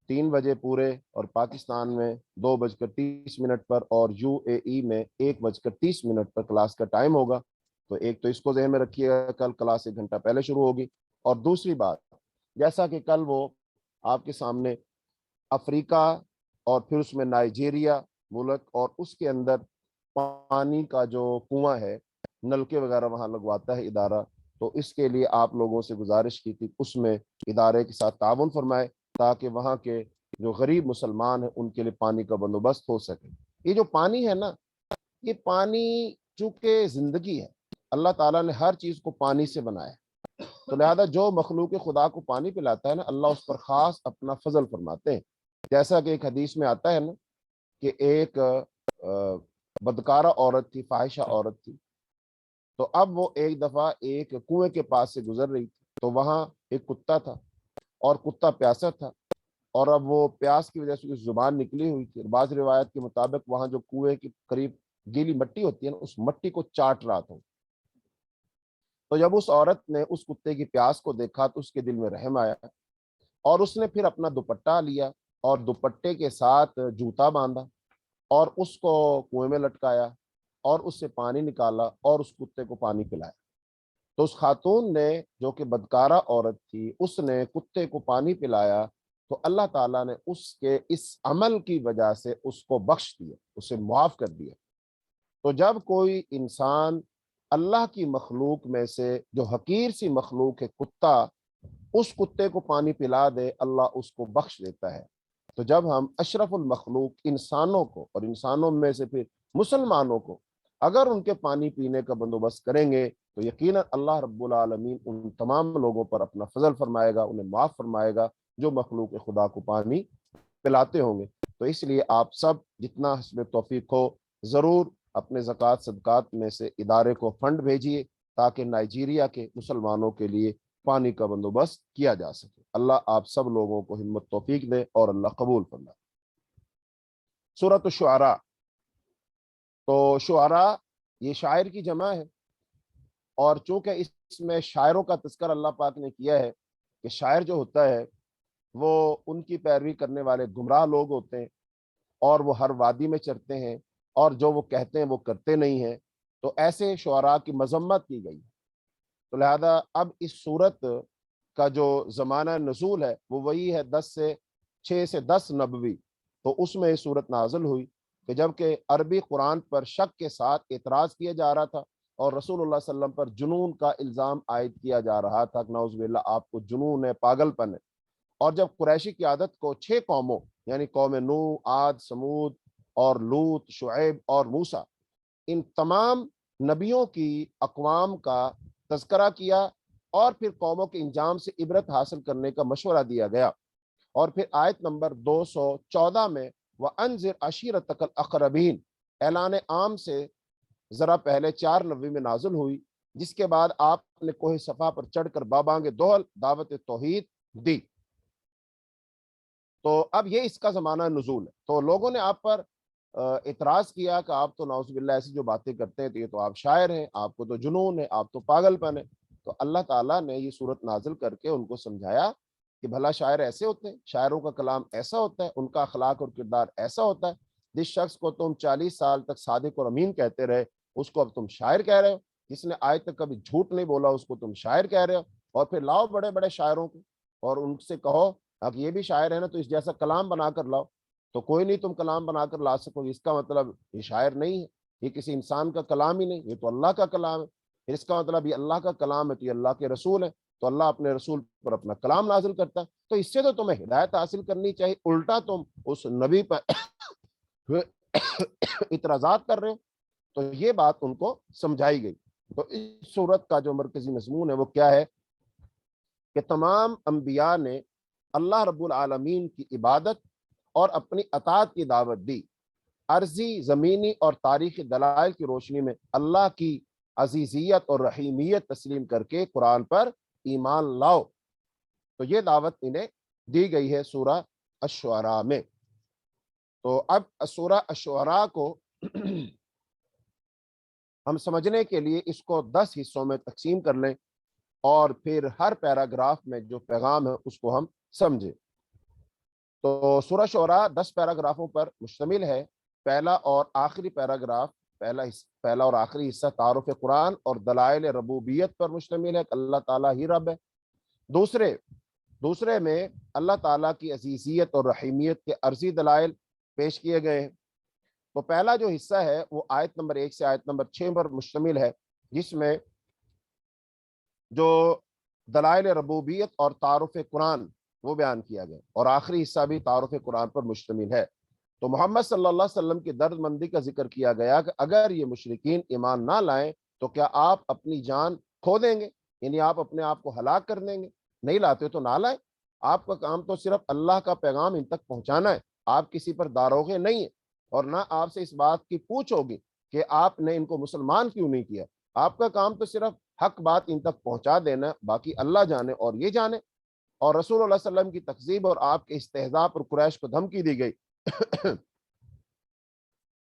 3 بجے پورے، اور پاکستان میں 2:30 پر، اور UAE میں 1:30 پر کلاس کا ٹائم ہوگا۔ تو ایک تو اس کو ذہن میں رکھیے گا، کل کلاس 1 گھنٹہ پہلے شروع ہوگی۔ اور دوسری بات، جیسا کہ کل وہ آپ کے سامنے افریقہ اور پھر اس میں نائجیریا ملک، اور اس کے اندر پانی کا جو کنواں ہے، نلکے وغیرہ وہاں لگواتا ہے ادارہ، تو اس کے لیے آپ لوگوں سے گزارش کی تھی اس میں ادارے کے ساتھ تعاون فرمائے، تاکہ وہاں کے جو غریب مسلمان ہیں ان کے لیے پانی کا بندوبست ہو سکے۔ یہ جو پانی ہے نا، یہ پانی چونکہ زندگی ہے، اللہ تعالیٰ نے ہر چیز کو پانی سے بنایا، تو لہذا جو مخلوق خدا کو پانی پلاتا ہے نا، اللہ اس پر خاص اپنا فضل فرماتے ہیں۔ جیسا کہ ایک حدیث میں آتا ہے نا کہ ایک بدکارہ عورت تھی، فاحشہ عورت تھی، تو اب وہ ایک دفعہ ایک کنویں کے پاس سے گزر رہی تھی، تو وہاں ایک کتا تھا، اور کتا پیاسا تھا، اور اب وہ پیاس کی وجہ سے اس زبان نکلی ہوئی تھی، بعض روایت کے مطابق وہاں جو کنویں کے قریب گیلی مٹی ہوتی ہے نا، اس مٹی کو چاٹ رہا تھا۔ تو جب اس عورت نے اس کتے کی پیاس کو دیکھا تو اس کے دل میں رحم آیا، اور اس نے پھر اپنا دوپٹہ لیا اور دوپٹے کے ساتھ جوتا باندھا اور اس کو کنویں میں لٹکایا، اور اس سے پانی نکالا اور اس کتے کو پانی پلایا۔ تو اس خاتون نے جو کہ بدکارہ عورت تھی، اس نے کتے کو پانی پلایا، تو اللہ تعالیٰ نے اس کے اس عمل کی وجہ سے اس کو بخش دیا، اسے معاف کر دیا۔ تو جب کوئی انسان اللہ کی مخلوق میں سے جو حقیر سی مخلوق ہے کتا، اس کتے کو پانی پلا دے اللہ اس کو بخش دیتا ہے۔ تو جب ہم اشرف المخلوق انسانوں کو، اور انسانوں میں سے پھر مسلمانوں کو، اگر ان کے پانی پینے کا بندوبست کریں گے تو یقیناً اللہ رب العالمین ان تمام لوگوں پر اپنا فضل فرمائے گا، انہیں معاف فرمائے گا جو مخلوق خدا کو پانی پلاتے ہوں گے۔ تو اس لیے آپ سب جتنا حسب توفیق ہو ضرور اپنے زکوٰۃ صدقات میں سے ادارے کو فنڈ بھیجیے تاکہ نائجیریا کے مسلمانوں کے لیے پانی کا بندوبست کیا جا سکے۔ اللہ آپ سب لوگوں کو ہمت توفیق دے اور اللہ قبول فرمائے۔ سورۃ الشعراء، تو شعراء یہ شاعر کی جمع ہے، اور چونکہ اس میں شاعروں کا تذکر اللہ پاک نے کیا ہے کہ شاعر جو ہوتا ہے وہ ان کی پیروی کرنے والے گمراہ لوگ ہوتے ہیں، اور وہ ہر وادی میں چرتے ہیں، اور جو وہ کہتے ہیں وہ کرتے نہیں ہیں، تو ایسے شعراء کی مذمت کی گئی ہے۔ تو لہذا اب اس صورت کا جو زمانہ نزول ہے وہ وہی ہے 6 سے 10 نبوی۔ تو اس میں یہ صورت نازل ہوئی کہ جب کہ عربی قرآن پر شک کے ساتھ اعتراض کیا جا رہا تھا، اور رسول اللہ صلی اللہ علیہ وسلم پر جنون کا الزام عائد کیا جا رہا تھا کہ نعوذ باللہ آپ کو جنون ہے، پاگل پن ہے۔ اور جب قریشی کی عادت کو 6 قوموں یعنی قوم نوح، عاد، سمود اور لوط، شعیب اور موسیٰ، ان تمام نبیوں کی اقوام کا تذکرہ کیا، اور پھر قوموں کے انجام سے عبرت حاصل کرنے کا مشورہ دیا گیا، اور پھر آیت نمبر 214 میں وَأَنذِرْ عَشِيرَتَكَ الْأَقْرَبِينَ اعلان عام سے ذرا پہلے 4 نبوی میں نازل ہوئی، جس کے بعد آپ نے کوہ صفا پر چڑھ کر بابانگ دوہل دعوت توحید دی۔ تو اب یہ اس کا زمانہ نزول ہے۔ تو لوگوں نے آپ پر اعتراض کیا کہ آپ تو نعوذ باللہ ایسی جو باتیں کرتے ہیں تو یہ تو آپ شاعر ہیں، آپ کو تو جنون ہے، آپ تو پاگل پن ہے۔ تو اللہ تعالیٰ نے یہ صورت نازل کر کے ان کو سمجھایا کہ بھلا شاعر ایسے ہوتے ہیں، شاعروں کا کلام ایسا ہوتا ہے، ان کا اخلاق اور کردار ایسا ہوتا ہے۔ جس شخص کو تم 40 سال تک صادق اور امین کہتے رہے اس کو اب تم شاعر کہہ رہے ہو، جس نے آج تک کبھی جھوٹ نہیں بولا اس کو تم شاعر کہہ رہے ہو، اور پھر لاؤ بڑے بڑے شاعروں کو اور ان سے کہو کہ یہ بھی شاعر ہے نا تو اس جیسا کلام بنا کر لاؤ، تو کوئی نہیں تم کلام بنا کر لا سکو، اس کا مطلب یہ شاعر نہیں ہے، یہ کسی انسان کا کلام ہی نہیں، یہ تو اللہ کا کلام ہے۔ پھر اس کا مطلب یہ اللہ کا کلام ہے تو یہ اللہ کے رسول ہے، تو اللہ اپنے رسول پر اپنا کلام نازل کرتا ہے، تو اس سے تو تمہیں ہدایت حاصل کرنی چاہیے، الٹا تم اس نبی پر اعتراضات کر رہے ہو۔ تو یہ بات ان کو سمجھائی گئی۔ تو اس صورت کا جو مرکزی مضمون ہے وہ کیا ہے کہ تمام انبیاء نے اللہ رب العالمین کی عبادت اور اپنی اطاعت کی دعوت دی، عرضی، زمینی اور تاریخی دلائل کی روشنی میں اللہ کی عزیزیت اور رحیمیت تسلیم کر کے قرآن پر ایمان لاؤ۔ تو یہ دعوت انہیں دی گئی ہے سورہ الشعراء میں۔ تو اب سورہ الشعراء کو ہم سمجھنے کے لیے اس کو 10 حصوں میں تقسیم کر لیں، اور پھر ہر پیراگراف میں جو پیغام ہے اس کو ہم سمجھیں۔ تو سورہ شعراء 10 پیراگرافوں پر مشتمل ہے۔ پہلا اور آخری پیراگراف، پہلا اور آخری حصہ تعارف قرآن اور دلائل ربوبیت پر مشتمل ہے کہ اللہ تعالیٰ ہی رب ہے۔ دوسرے میں اللہ تعالیٰ کی عزیزیت اور رحیمیت کے عرضی دلائل پیش کیے گئے ہیں۔ تو پہلا جو حصہ ہے وہ آیت نمبر 1 سے آیت نمبر 6 پر مشتمل ہے، جس میں جو دلائل ربوبیت اور تعارف قرآن وہ بیان کیا گیا، اور آخری حصہ بھی تعارف قرآن پر مشتمل ہے۔ تو محمد صلی اللہ علیہ وسلم کی درد مندی کا ذکر کیا گیا کہ اگر یہ مشرکین ایمان نہ لائیں تو کیا آپ اپنی جان کھو دیں گے، یعنی آپ اپنے آپ کو ہلاک کر دیں گے؟ نہیں لاتے تو نہ لائیں، آپ کا کام تو صرف اللہ کا پیغام ان تک پہنچانا ہے، آپ کسی پر داروغے نہیں ہیں، اور نہ آپ سے اس بات کی پوچھ ہوگی کہ آپ نے ان کو مسلمان کیوں نہیں کیا، آپ کا کام تو صرف حق بات ان تک پہنچا دینا، باقی اللہ جانے اور یہ جانے۔ اور رسول اللہ صلی اللہ علیہ وسلم کی تکذیب اور آپ کے استہزاء پر قریش کو دھمکی دی گئی۔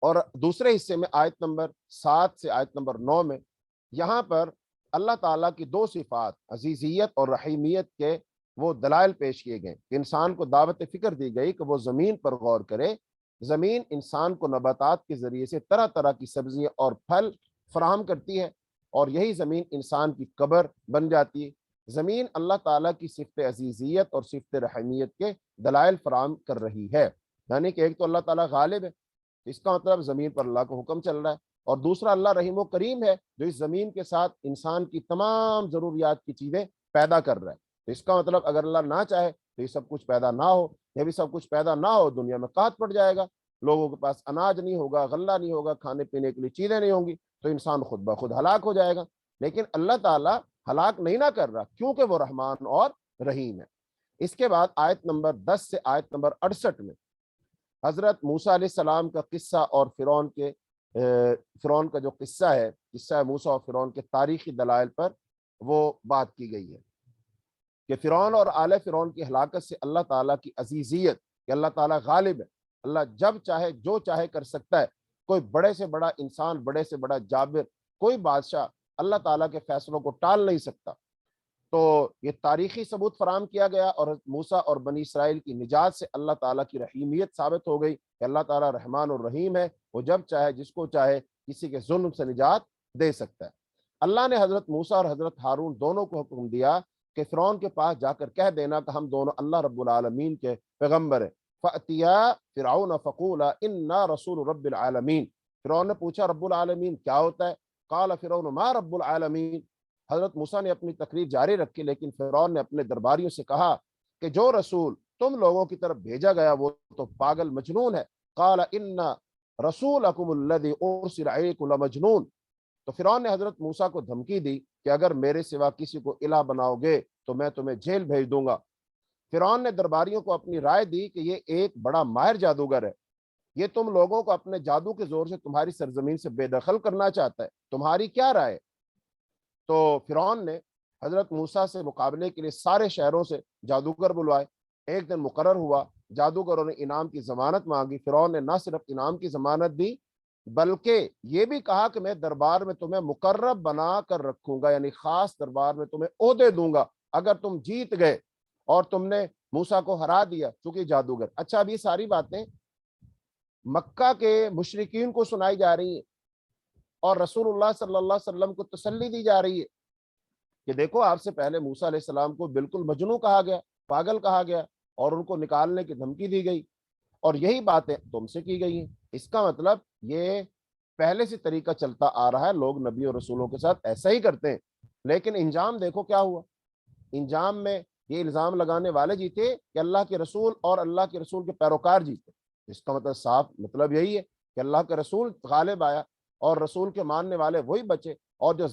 اور دوسرے حصے میں آیت نمبر 7 سے آیت نمبر 9 میں یہاں پر اللہ تعالیٰ کی 2 صفات عزیزیت اور رحیمیت کے وہ دلائل پیش کیے گئے کہ انسان کو دعوت فکر دی گئی کہ وہ زمین پر غور کرے۔ زمین انسان کو نباتات کے ذریعے سے طرح طرح کی سبزیاں اور پھل فراہم کرتی ہے، اور یہی زمین انسان کی قبر بن جاتی ہے۔ زمین اللہ تعالیٰ کی صفت عزیزیت اور صفت رحیمیت کے دلائل فراہم کر رہی ہے، یعنی کہ ایک تو اللہ تعالیٰ غالب ہے، اس کا مطلب زمین پر اللہ کا حکم چل رہا ہے، اور دوسرا اللہ رحیم و کریم ہے جو اس زمین کے ساتھ انسان کی تمام ضروریات کی چیزیں پیدا کر رہا ہے. تو اس کا مطلب اگر اللہ نہ چاہے تو یہ سب کچھ پیدا نہ ہو. یہ بھی سب کچھ پیدا نہ ہو دنیا میں قحط پڑ جائے گا, لوگوں کے پاس اناج نہیں ہوگا, غلہ نہیں ہوگا, کھانے پینے کے لیے چیزیں نہیں ہوں گی, تو انسان خود بخود ہلاک ہو جائے گا. لیکن اللہ تعالیٰ ہلاک نہیں نہ کر رہا کیونکہ وہ رحمان اور رحیم ہے. اس کے بعد آیت نمبر 10 سے آیت نمبر 68 میں حضرت موسیٰ علیہ السلام کا قصہ اور فرعون کا جو قصہ ہے, قصہ موسیٰ اور فرعون کے تاریخی دلائل پر وہ بات کی گئی ہے کہ فرعون اور آل فرعون کی ہلاکت سے اللہ تعالیٰ کی عزیزیت, کہ اللہ تعالیٰ غالب ہے, اللہ جب چاہے جو چاہے کر سکتا ہے. کوئی بڑے سے بڑا انسان, بڑے سے بڑا جابر, کوئی بادشاہ اللہ تعالیٰ کے فیصلوں کو ٹال نہیں سکتا. تو یہ تاریخی ثبوت فراہم کیا گیا اور موسیٰ اور بنی اسرائیل کی نجات سے اللہ تعالیٰ کی رحیمیت ثابت ہو گئی کہ اللہ تعالیٰ رحمان اور رحیم ہے, وہ جب چاہے جس کو چاہے کسی کے ظلم سے نجات دے سکتا ہے. اللہ نے حضرت موسیٰ اور حضرت ہارون دونوں کو حکم دیا کہ فرعون کے پاس جا کر کہہ دینا کہ ہم دونوں اللہ رب العالمین کے پیغمبر ہیں. فَأْتِيَا فِرْعَوْنَ فَقُولَا إِنَّا رَسُولُ رَبِّ الْعَالَمِينَ. فرعون نے پوچھا رب العالمین کیا ہوتا ہے؟ قال فرعون ما رب العالمین. حضرت موسیٰ نے اپنی تقریر جاری رکھی, لیکن فرعون نے اپنے درباریوں سے کہا کہ جو رسول تم لوگوں کی طرف بھیجا گیا وہ تو پاگل مجنون ہے. قال ان رسولکم الذی ارسل الیکم لمجنون. تو فرعون نے حضرت موسیٰ کو دھمکی دی کہ اگر میرے سوا کسی کو الہ بناؤ گے تو میں تمہیں جیل بھیج دوں گا. فرعون نے درباریوں کو اپنی رائے دی کہ یہ ایک بڑا ماہر جادوگر ہے, یہ تم لوگوں کو اپنے جادو کے زور سے تمہاری سرزمین سے بے دخل کرنا چاہتا ہے, تمہاری کیا رائے؟ تو فرعون نے حضرت موسیٰ سے مقابلے کے لیے سارے شہروں سے جادوگر بلوائے. ایک دن مقرر ہوا, جادوگروں نے انعام کی ضمانت مانگی. فرعون نے نہ صرف انعام کی ضمانت دی بلکہ یہ بھی کہا کہ میں دربار میں تمہیں مقرب بنا کر رکھوں گا, یعنی خاص دربار میں تمہیں عہدے دوں گا اگر تم جیت گئے اور تم نے موسیٰ کو ہرا دیا چونکہ جادوگر. اچھا, اب یہ ساری باتیں مکہ کے مشرکین کو سنائی جا رہی ہیں اور رسول اللہ صلی اللہ علیہ وسلم کو تسلی دی جا رہی ہے کہ دیکھو آپ سے پہلے موسیٰ علیہ السلام کو بالکل مجنون کہا گیا, پاگل کہا گیا اور ان کو نکالنے کی دھمکی دی گئی, اور یہی باتیں تم سے کی گئی ہیں. اس کا مطلب یہ پہلے سے طریقہ چلتا آ رہا ہے, لوگ نبی اور رسولوں کے ساتھ ایسا ہی کرتے ہیں. لیکن انجام دیکھو کیا ہوا. انجام میں یہ الزام لگانے والے جیتے کہ اللہ کے رسول اور اللہ کے رسول کے پیروکار جیتے. اس کا مطلب صاف مطلب یہی ہے کہ اللہ کے رسول غالب آیا اور رسول کے ماننے والے وہی بچے, اور جو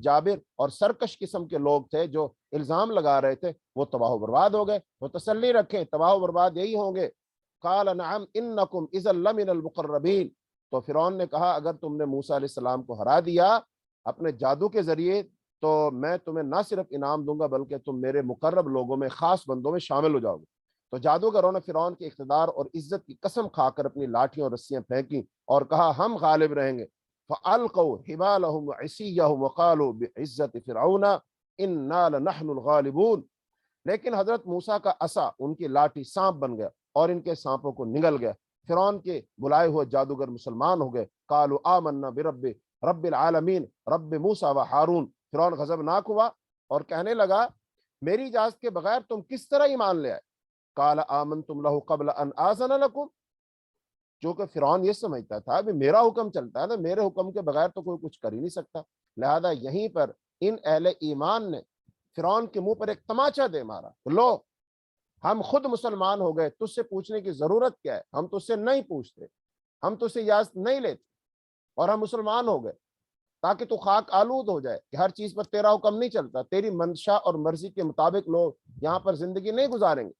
جابر اور سرکش قسم کے لوگ تھے جو الزام لگا رہے تھے وہ تباہ و برباد ہو گئے. تو تسلی رکھیں, تباہ و برباد یہی ہوں گے. قال نعم انکم اذا لمن المقربین. تو فرعون نے کہا اگر تم نے موسیٰ علیہ السلام کو ہرا دیا اپنے جادو کے ذریعے تو میں تمہیں نہ صرف انعام دوں گا بلکہ تم میرے مقرب لوگوں میں, خاص بندوں میں شامل ہو جاؤ گے. تو جادوگروں نے فرعون کے اقتدار اور عزت کی قسم کھا کر اپنی لاٹھیاں اور رسیاں پھینکی اور کہا ہم غالب رہیں گے. فَأَلْقَوْا حِبَالَهُمْ وَعِصِيَّهُمْ وَقَالُوا بِعِزَّةِ فِرْعَوْنَ إِنَّا لَنَحْنُ الْغَالِبُونَ. لیکن حضرت موسیٰ کا عصا ان کی لاٹھی سانپ بن گیا اور ان کے سانپوں کو نگل گیا. فرعون کے بلائے ہوئے جادوگر مسلمان ہو گئے. قَالُوا آمَنَّا بِرَبِّ رَبِّ الْعَالَمِينَ رَبِّ موسیٰ وَحَارُونَ. فرعون غضبناک ہوا اور کہنے لگا میری اجازت کے بغیر تم کس طرح ایمان لے آئے؟ قال آمنتم له قبل ان آذن لكم. جو کہ فرعون یہ سمجھتا تھا کہ میرا حکم چلتا ہے تو میرے حکم کے بغیر تو کوئی کچھ کر ہی نہیں سکتا. لہذا یہیں پر ان اہل ایمان نے فرعون کے منہ پر ایک تماچا دے مارا, لو ہم خود مسلمان ہو گئے, تجھ سے پوچھنے کی ضرورت کیا ہے, ہم تجھ سے نہیں پوچھتے, ہم تجھ سے اجازت نہیں لیتے اور ہم مسلمان ہو گئے تاکہ تو خاک آلود ہو جائے کہ ہر چیز پر تیرا حکم نہیں چلتا, تیری منشا اور مرضی کے مطابق لوگ یہاں پر زندگی نہیں گزاریں گے.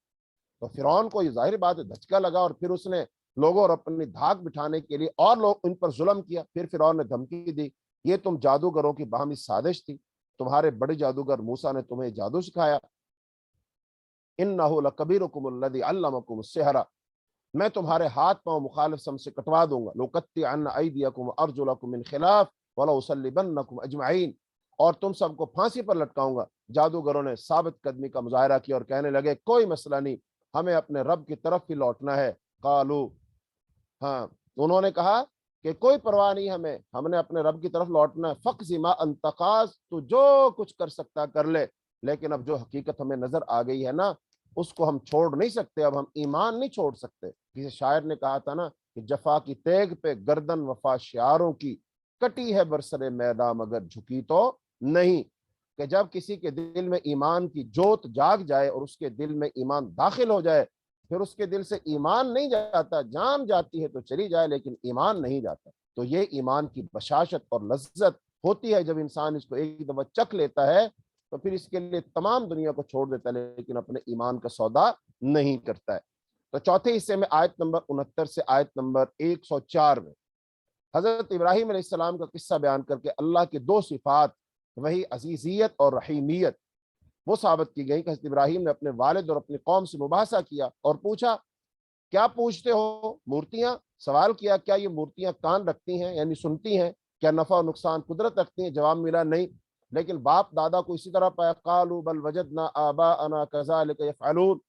تو فرعون کو یہ ظاہر بات ہے دھچکا لگا اور پھر اس نے لوگوں اور اپنی دھاک بٹھانے کے لیے اور لوگ ان پر ظلم کیا. پھر فرعون نے دھمکی دی یہ تم جادوگروں کی باہمی سازش تھی, تمہارے بڑے جادوگر موسیٰ نے تمہیں جادو سکھایا. انہ لکبیرکم الذی علمکم السحر. میں تمہارے ہاتھ پاؤں مخالف سم سے کٹوا دوں گا. لأقطعن ایدیکم وارجلکم من خلاف ولأصلبنکم اجمعین. اور تم سب کو پھانسی پر لٹکاؤں گا. جادوگروں نے ثابت قدمی کا مظاہرہ کیا اور کہنے لگے کوئی مسئلہ نہیں, ہمیں اپنے رب کی طرف ہی لوٹنا ہے. قالو, ہاں انہوں نے کہا کہ کوئی پرواہ نہیں ہمیں, ہم نے اپنے رب کی طرف لوٹنا ہے. فقض ما انت قاض, تو جو کچھ کر سکتا کر لے, لیکن اب جو حقیقت ہمیں نظر آ گئی ہے نا اس کو ہم چھوڑ نہیں سکتے, اب ہم ایمان نہیں چھوڑ سکتے. کسی شاعر نے کہا تھا نا کہ جفا کی تیغ پہ گردن وفا شعاروں کی کٹی ہے برسر میدان مگر جھکی تو نہیں، کہ جب کسی کے دل میں ایمان کی جوت جاگ جائے اور اس کے دل میں ایمان داخل ہو جائے، پھر اس کے دل سے ایمان نہیں جاتا، جان جاتی ہے تو چلی جائے لیکن ایمان نہیں جاتا۔ تو یہ ایمان کی بشاشت اور لذت ہوتی ہے، جب انسان اس کو ایک دفعہ چکھ لیتا ہے تو پھر اس کے لیے تمام دنیا کو چھوڑ دیتا ہے لیکن اپنے ایمان کا سودا نہیں کرتا ہے۔ تو چوتھے حصے میں آیت نمبر 69 سے آیت نمبر 104 میں حضرت ابراہیم علیہ السلام کا قصہ بیان کر کے اللہ کے دو صفات، وہی عزیزیت اور رحیمیت، وہ ثابت کی گئی کہ حضرت ابراہیم نے اپنے والد اور اپنی قوم سے مباحثہ کیا اور پوچھا کیا پوچھتے ہو؟ مورتیاں؟ سوال کیا کیا یہ مورتیاں کان رکھتی ہیں یعنی سنتی ہیں؟ کیا نفع و نقصان قدرت رکھتی ہیں؟ جواب ملا نہیں۔ لیکن باپ دادا کو اسی طرح پایا، قالوا بل وجدنا آباءنا كذلك يفعلون۔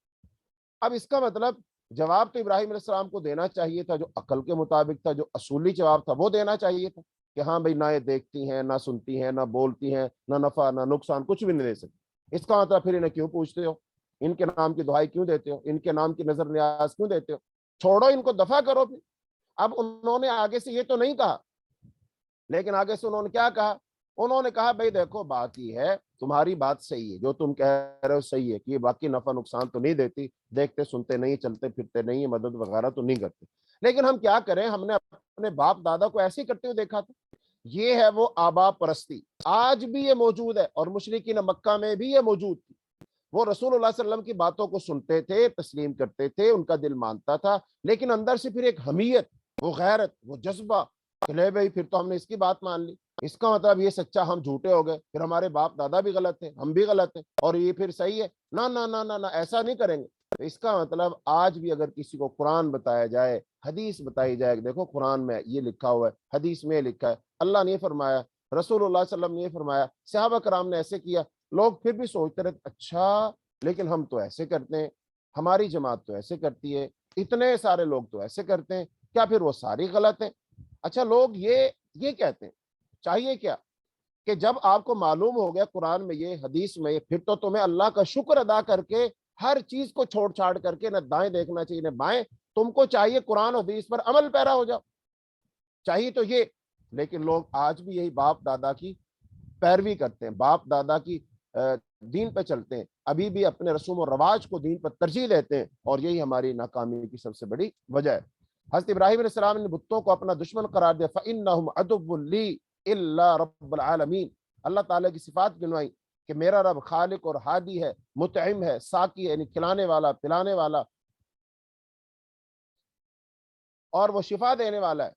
اب اس کا مطلب جواب تو ابراہیم علیہ السلام کو دینا چاہیے تھا، جو عقل کے مطابق تھا، جو اصولی جواب تھا وہ دینا چاہیے تھا کہ ہاں بھائی نہ یہ دیکھتی ہیں، نہ سنتی ہیں، نہ بولتی ہیں، نہ نفع نہ نقصان، کچھ بھی نہیں دے سکتی۔ اس کا مطلب پھر انہیں کیوں پوچھتے ہو؟ ان کے نام کی دعائی کیوں دیتے ہو؟ ان کے نام کی نظر نیاز کیوں دیتے ہو؟ چھوڑو ان کو، دفع کرو پھر۔ اب انہوں نے آگے سے یہ تو نہیں کہا، لیکن آگے سے انہوں نے کیا کہا؟ انہوں نے کہا بھائی دیکھو بات یہ ہے، تمہاری بات صحیح ہے، جو تم کہہ رہے ہو صحیح ہے کہ یہ باقی نفع نقصان تو نہیں دیتی، دیکھتے سنتے نہیں، چلتے پھرتے نہیں، مدد وغیرہ تو نہیں کرتے، لیکن ہم کیا کریں، ہم نے اپنے باپ دادا کو ایسے ہی کرتے ہوئے دیکھا تھا۔ یہ ہے وہ آبا پرستی، آج بھی یہ موجود ہے، اور مشرکین مکہ میں بھی یہ موجود تھی۔ وہ رسول اللہ صلی اللہ علیہ وسلم کی باتوں کو سنتے تھے، تسلیم کرتے تھے، ان کا دل مانتا تھا، لیکن اندر سے پھر ایک حمیت، وہ غیرت، وہ جذبہ کہ لے بھائی پھر تو ہم نے اس کی بات مان لی، اس کا مطلب یہ سچا، ہم جھوٹے ہو گئے، پھر ہمارے باپ دادا بھی غلط ہیں، ہم بھی غلط ہیں، اور یہ پھر صحیح ہے، نہ نہ نہ نہ نہ، ایسا نہیں کریں گے۔ تو اس کا مطلب آج بھی اگر کسی کو قرآن بتایا جائے، حدیث بتائی جائے کہ دیکھو قرآن میں یہ لکھا ہوا ہے، حدیث میں یہ لکھا ہے، اللہ نے یہ فرمایا، رسول اللہ صلی اللہ علیہ وسلم نے یہ فرمایا، صحابہ کرام نے ایسے کیا، لوگ پھر بھی سوچتے رہتے اچھا لیکن ہم تو ایسے کرتے ہیں، ہماری جماعت تو ایسے کرتی ہے، اتنے سارے لوگ تو ایسے کرتے ہیں، کیا پھر وہ ساری غلط ہیں؟ اچھا لوگ یہ کہتے ہیں، چاہیے کیا کہ جب آپ کو معلوم ہو گیا قرآن میں یہ، حدیث میں یہ، پھر تو تمہیں اللہ کا شکر ادا کر کے ہر چیز کو چھوڑ چھاڑ کر کے، نہ دائیں دیکھنا چاہیے نہ بائیں، تم کو چاہیے قرآن اور حدیث پر عمل پیرا ہو جاؤ، چاہیے تو یہ۔ لیکن لوگ آج بھی یہی باپ دادا کی پیروی کرتے ہیں، باپ دادا کی دین پہ چلتے ہیں، ابھی بھی اپنے رسوم و رواج کو دین پر ترجیح دیتے ہیں، اور یہی ہماری ناکامی کی سب سے بڑی وجہ ہے۔ حضرت ابراہیم علیہ السلام نے بتوں کو اپنا دشمن قرار دیا، فَإِنَّهُمْ عَدُوٌّ لِّي إِلَّا رَبَّ الْعَالَمِينَ، اللہ تعالیٰ کی صفات گنوائی کہ میرا رب خالق اور ہادی ہے، مطعم ہے، ساقی ہے یعنی کھلانے والا پلانے والا، اور وہ شفا دینے والا ہے،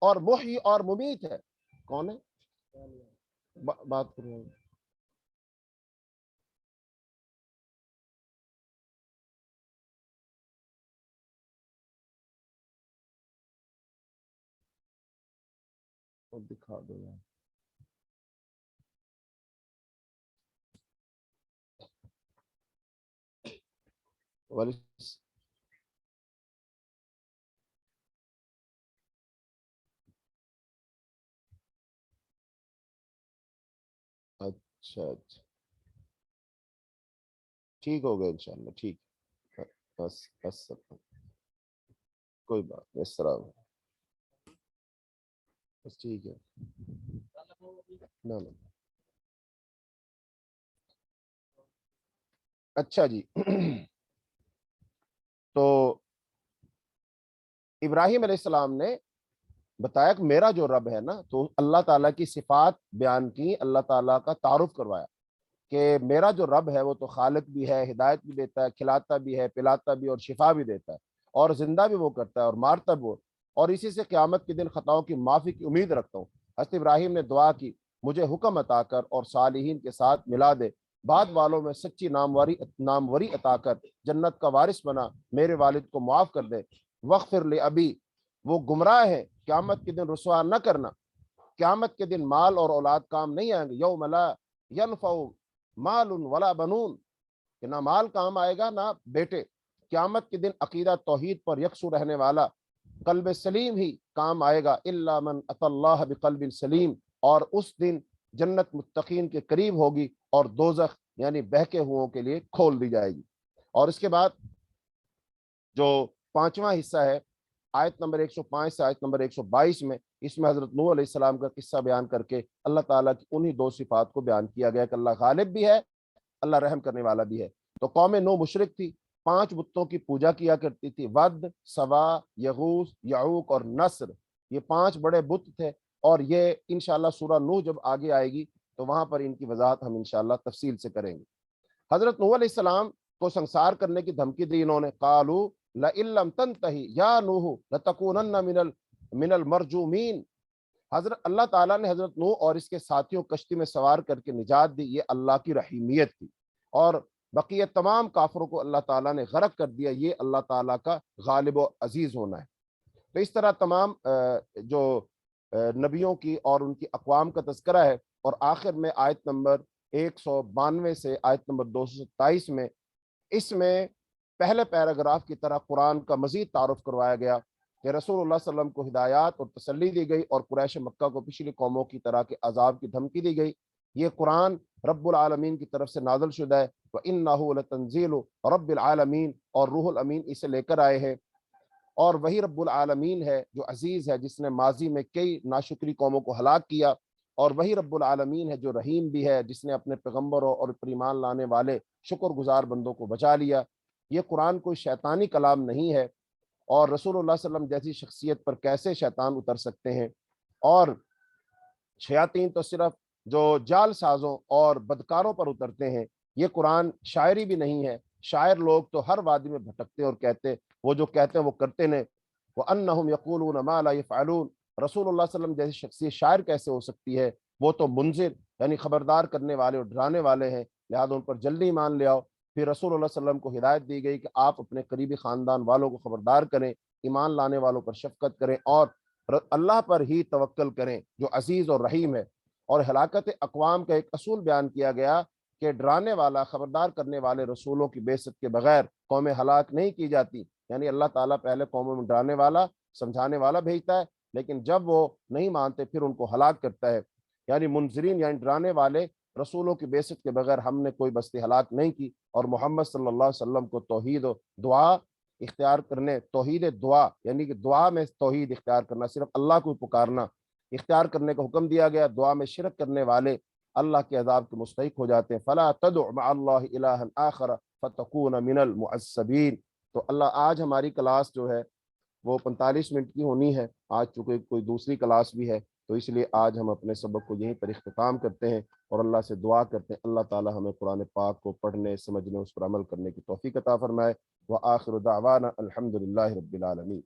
اور محیی اور ممیت ہے۔ کون ہے؟ بات کرو۔ دکھا دو یار۔ اچھا اچھا، ٹھیک ہو گیا انشاءاللہ، ٹھیک ہے، بس کوئی بات نہیں، اس طرح بس ٹھیک ہے، نہ نہ۔ اچھا جی تو ابراہیم علیہ السلام نے بتایا کہ میرا جو رب ہے نا، تو اللہ تعالیٰ کی صفات بیان کی، اللہ تعالیٰ کا تعارف کروایا کہ میرا جو رب ہے وہ تو خالق بھی ہے، ہدایت بھی دیتا ہے، کھلاتا بھی ہے، پلاتا بھی اور شفا بھی دیتا ہے، اور زندہ بھی وہ کرتا ہے اور مارتا بھی وہ، اور اسی سے قیامت کے دن خطاؤں کی معافی کی امید رکھتا ہوں۔ حضرت ابراہیم نے دعا کی مجھے حکم عطا کر اور صالحین کے ساتھ ملا دے، بعد والوں میں سچی ناموری عطا کر، جنت کا وارث بنا، میرے والد کو معاف کر دے، وغفر لے ابھی، وہ گمراہ ہے، قیامت کے دن رسوا نہ کرنا، قیامت کے دن مال اور اولاد کام نہیں آئیں گے، یوم لا ینفع مال ولا بنون، کہ نہ مال کام آئے گا نہ بیٹے۔ قیامت کے دن عقیدہ توحید پر یکسو رہنے والا قلب سلیم ہی کام آئے گا، الا من اتی اللہ بقلب سلیم، اور اس دن جنت متقین کے قریب ہوگی اور دوزخ یعنی بہکے ہوئوں کے لیے کھول دی جائے گی۔ اور اس کے بعد جو پانچواں حصہ ہے آیت نمبر 105 سے آیت نمبر 122 میں، اس میں حضرت نوح علیہ السلام کا قصہ بیان کر کے اللہ تعالیٰ کی انہی دو صفات کو بیان کیا گیا کہ اللہ غالب بھی ہے، اللہ رحم کرنے والا بھی ہے۔ تو قوم نوح مشرک تھی، 5 بتوں کی پوجا کیا کرتی تھی، ود، سوا، یغوث، یعوق اور نصر، یہ 5 بڑے بت تھے، اور یہ انشاءاللہ سورہ نوح جب آگے آئے گی تو وہاں پر ان کی وضاحت ہم انشاءاللہ تفصیل سے کریں گے۔ حضرت نوح علیہ السلام کو سنسار کرنے کی دھمکی دی انہوں نے، قالوا لئن لم تنتہی یا نوح لتکونن من المرجومین۔ حضرت اللہ تعالیٰ نے حضرت نوح اور اس کے ساتھیوں کشتی میں سوار کر کے نجات دی، یہ اللہ کی رحیمیت تھی، اور بقیہ تمام کافروں کو اللہ تعالیٰ نے غرق کر دیا، یہ اللہ تعالیٰ کا غالب و عزیز ہونا ہے۔ تو اس طرح تمام جو نبیوں کی اور ان کی اقوام کا تذکرہ ہے، اور آخر میں آیت نمبر 192 سے آیت نمبر 227 میں، اس میں پہلے پیراگراف کی طرح قرآن کا مزید تعارف کروایا گیا کہ رسول اللہ صلی اللہ علیہ وسلم کو ہدایات اور تسلی دی گئی، اور قریش مکہ کو پچھلی قوموں کی طرح کے عذاب کی دھمکی دی گئی۔ یہ قرآن رب العالمین کی طرف سے نازل شدہ ہے، وَإِنَّهُ لَتَنزِيلُ رَبِّ الْعَالَمِينَ، اور روح الامین اسے لے کر آئے ہیں، اور وہی رب العالمین ہے جو عزیز ہے، جس نے ماضی میں کئی ناشکری قوموں کو ہلاک کیا، اور وہی رب العالمین ہے جو رحیم بھی ہے، جس نے اپنے پیغمبروں اور پر ایمان لانے والے شکر گزار بندوں کو بچا لیا۔ یہ قرآن کوئی شیطانی کلام نہیں ہے، اور رسول اللہ صلی اللہ علیہ وسلم جیسی شخصیت پر کیسے شیطان اتر سکتے ہیں؟ اور شیاطین تو صرف جو جال سازوں اور بدکاروں پر اترتے ہیں، یہ قرآن شاعری بھی نہیں ہے۔ شاعر لوگ تو ہر وادی میں بھٹکتے اور کہتے، وہ جو کہتے ہیں وہ کرتے نہیں۔ وَأَنَّهُمْ يَقُولُونَ مَا لَا يَفْعَلُونَ، رسول اللہ صلی اللہ علیہ وسلم جیسی شخصیت شاعر کیسے ہو سکتی ہے؟ وہ تو منذر یعنی خبردار کرنے والے اور ڈرانے والے ہیں، لہذا ان پر جلدی ایمان لے آؤ۔ پھر رسول اللہ صلی اللہ علیہ وسلم کو ہدایت دی گئی کہ آپ اپنے قریبی خاندان والوں کو خبردار کریں، ایمان لانے والوں پر شفقت کریں، اور اللہ پر ہی توکل کریں جو عزیز اور رحیم ہے۔ اور ہلاکت اقوام کا ایک اصول بیان کیا گیا کہ ڈرانے والا، خبردار کرنے والے رسولوں کی بعثت کے بغیر قومیں ہلاک نہیں کی جاتی، یعنی اللہ تعالیٰ پہلے قوموں میں ڈرانے والا، سمجھانے والا بھیجتا ہے، لیکن جب وہ نہیں مانتے پھر ان کو ہلاک کرتا ہے۔ یعنی منذرین یعنی ڈرانے والے رسولوں کی بعثت کے بغیر ہم نے کوئی بستی ہلاک نہیں کی، اور محمد صلی اللہ علیہ وسلم کو توحید و دعا اختیار کرنے، توحید دعا یعنی کہ دعا میں توحید اختیار کرنا، صرف اللہ کو پکارنا اختیار کرنے کا حکم دیا گیا۔ دعا میں شرک کرنے والے اللہ کے عذاب کے مستحق ہو جاتے ہیں۔ فلا تدع مع اللہ الہا آخر فتکون من المعذبین۔ تو اللہ، آج ہماری کلاس جو ہے وہ 45 منٹ کی ہونی ہے، آج چونکہ کوئی دوسری کلاس بھی ہے، تو اس لیے آج ہم اپنے سبق کو یہیں پر اختتام کرتے ہیں، اور اللہ سے دعا کرتے ہیں اللہ تعالی ہمیں قرآن پاک کو پڑھنے، سمجھنے، اس پر عمل کرنے کی توفیق عطا فرمائے۔ وآخر دعوانا الحمد للہ رب العالمین۔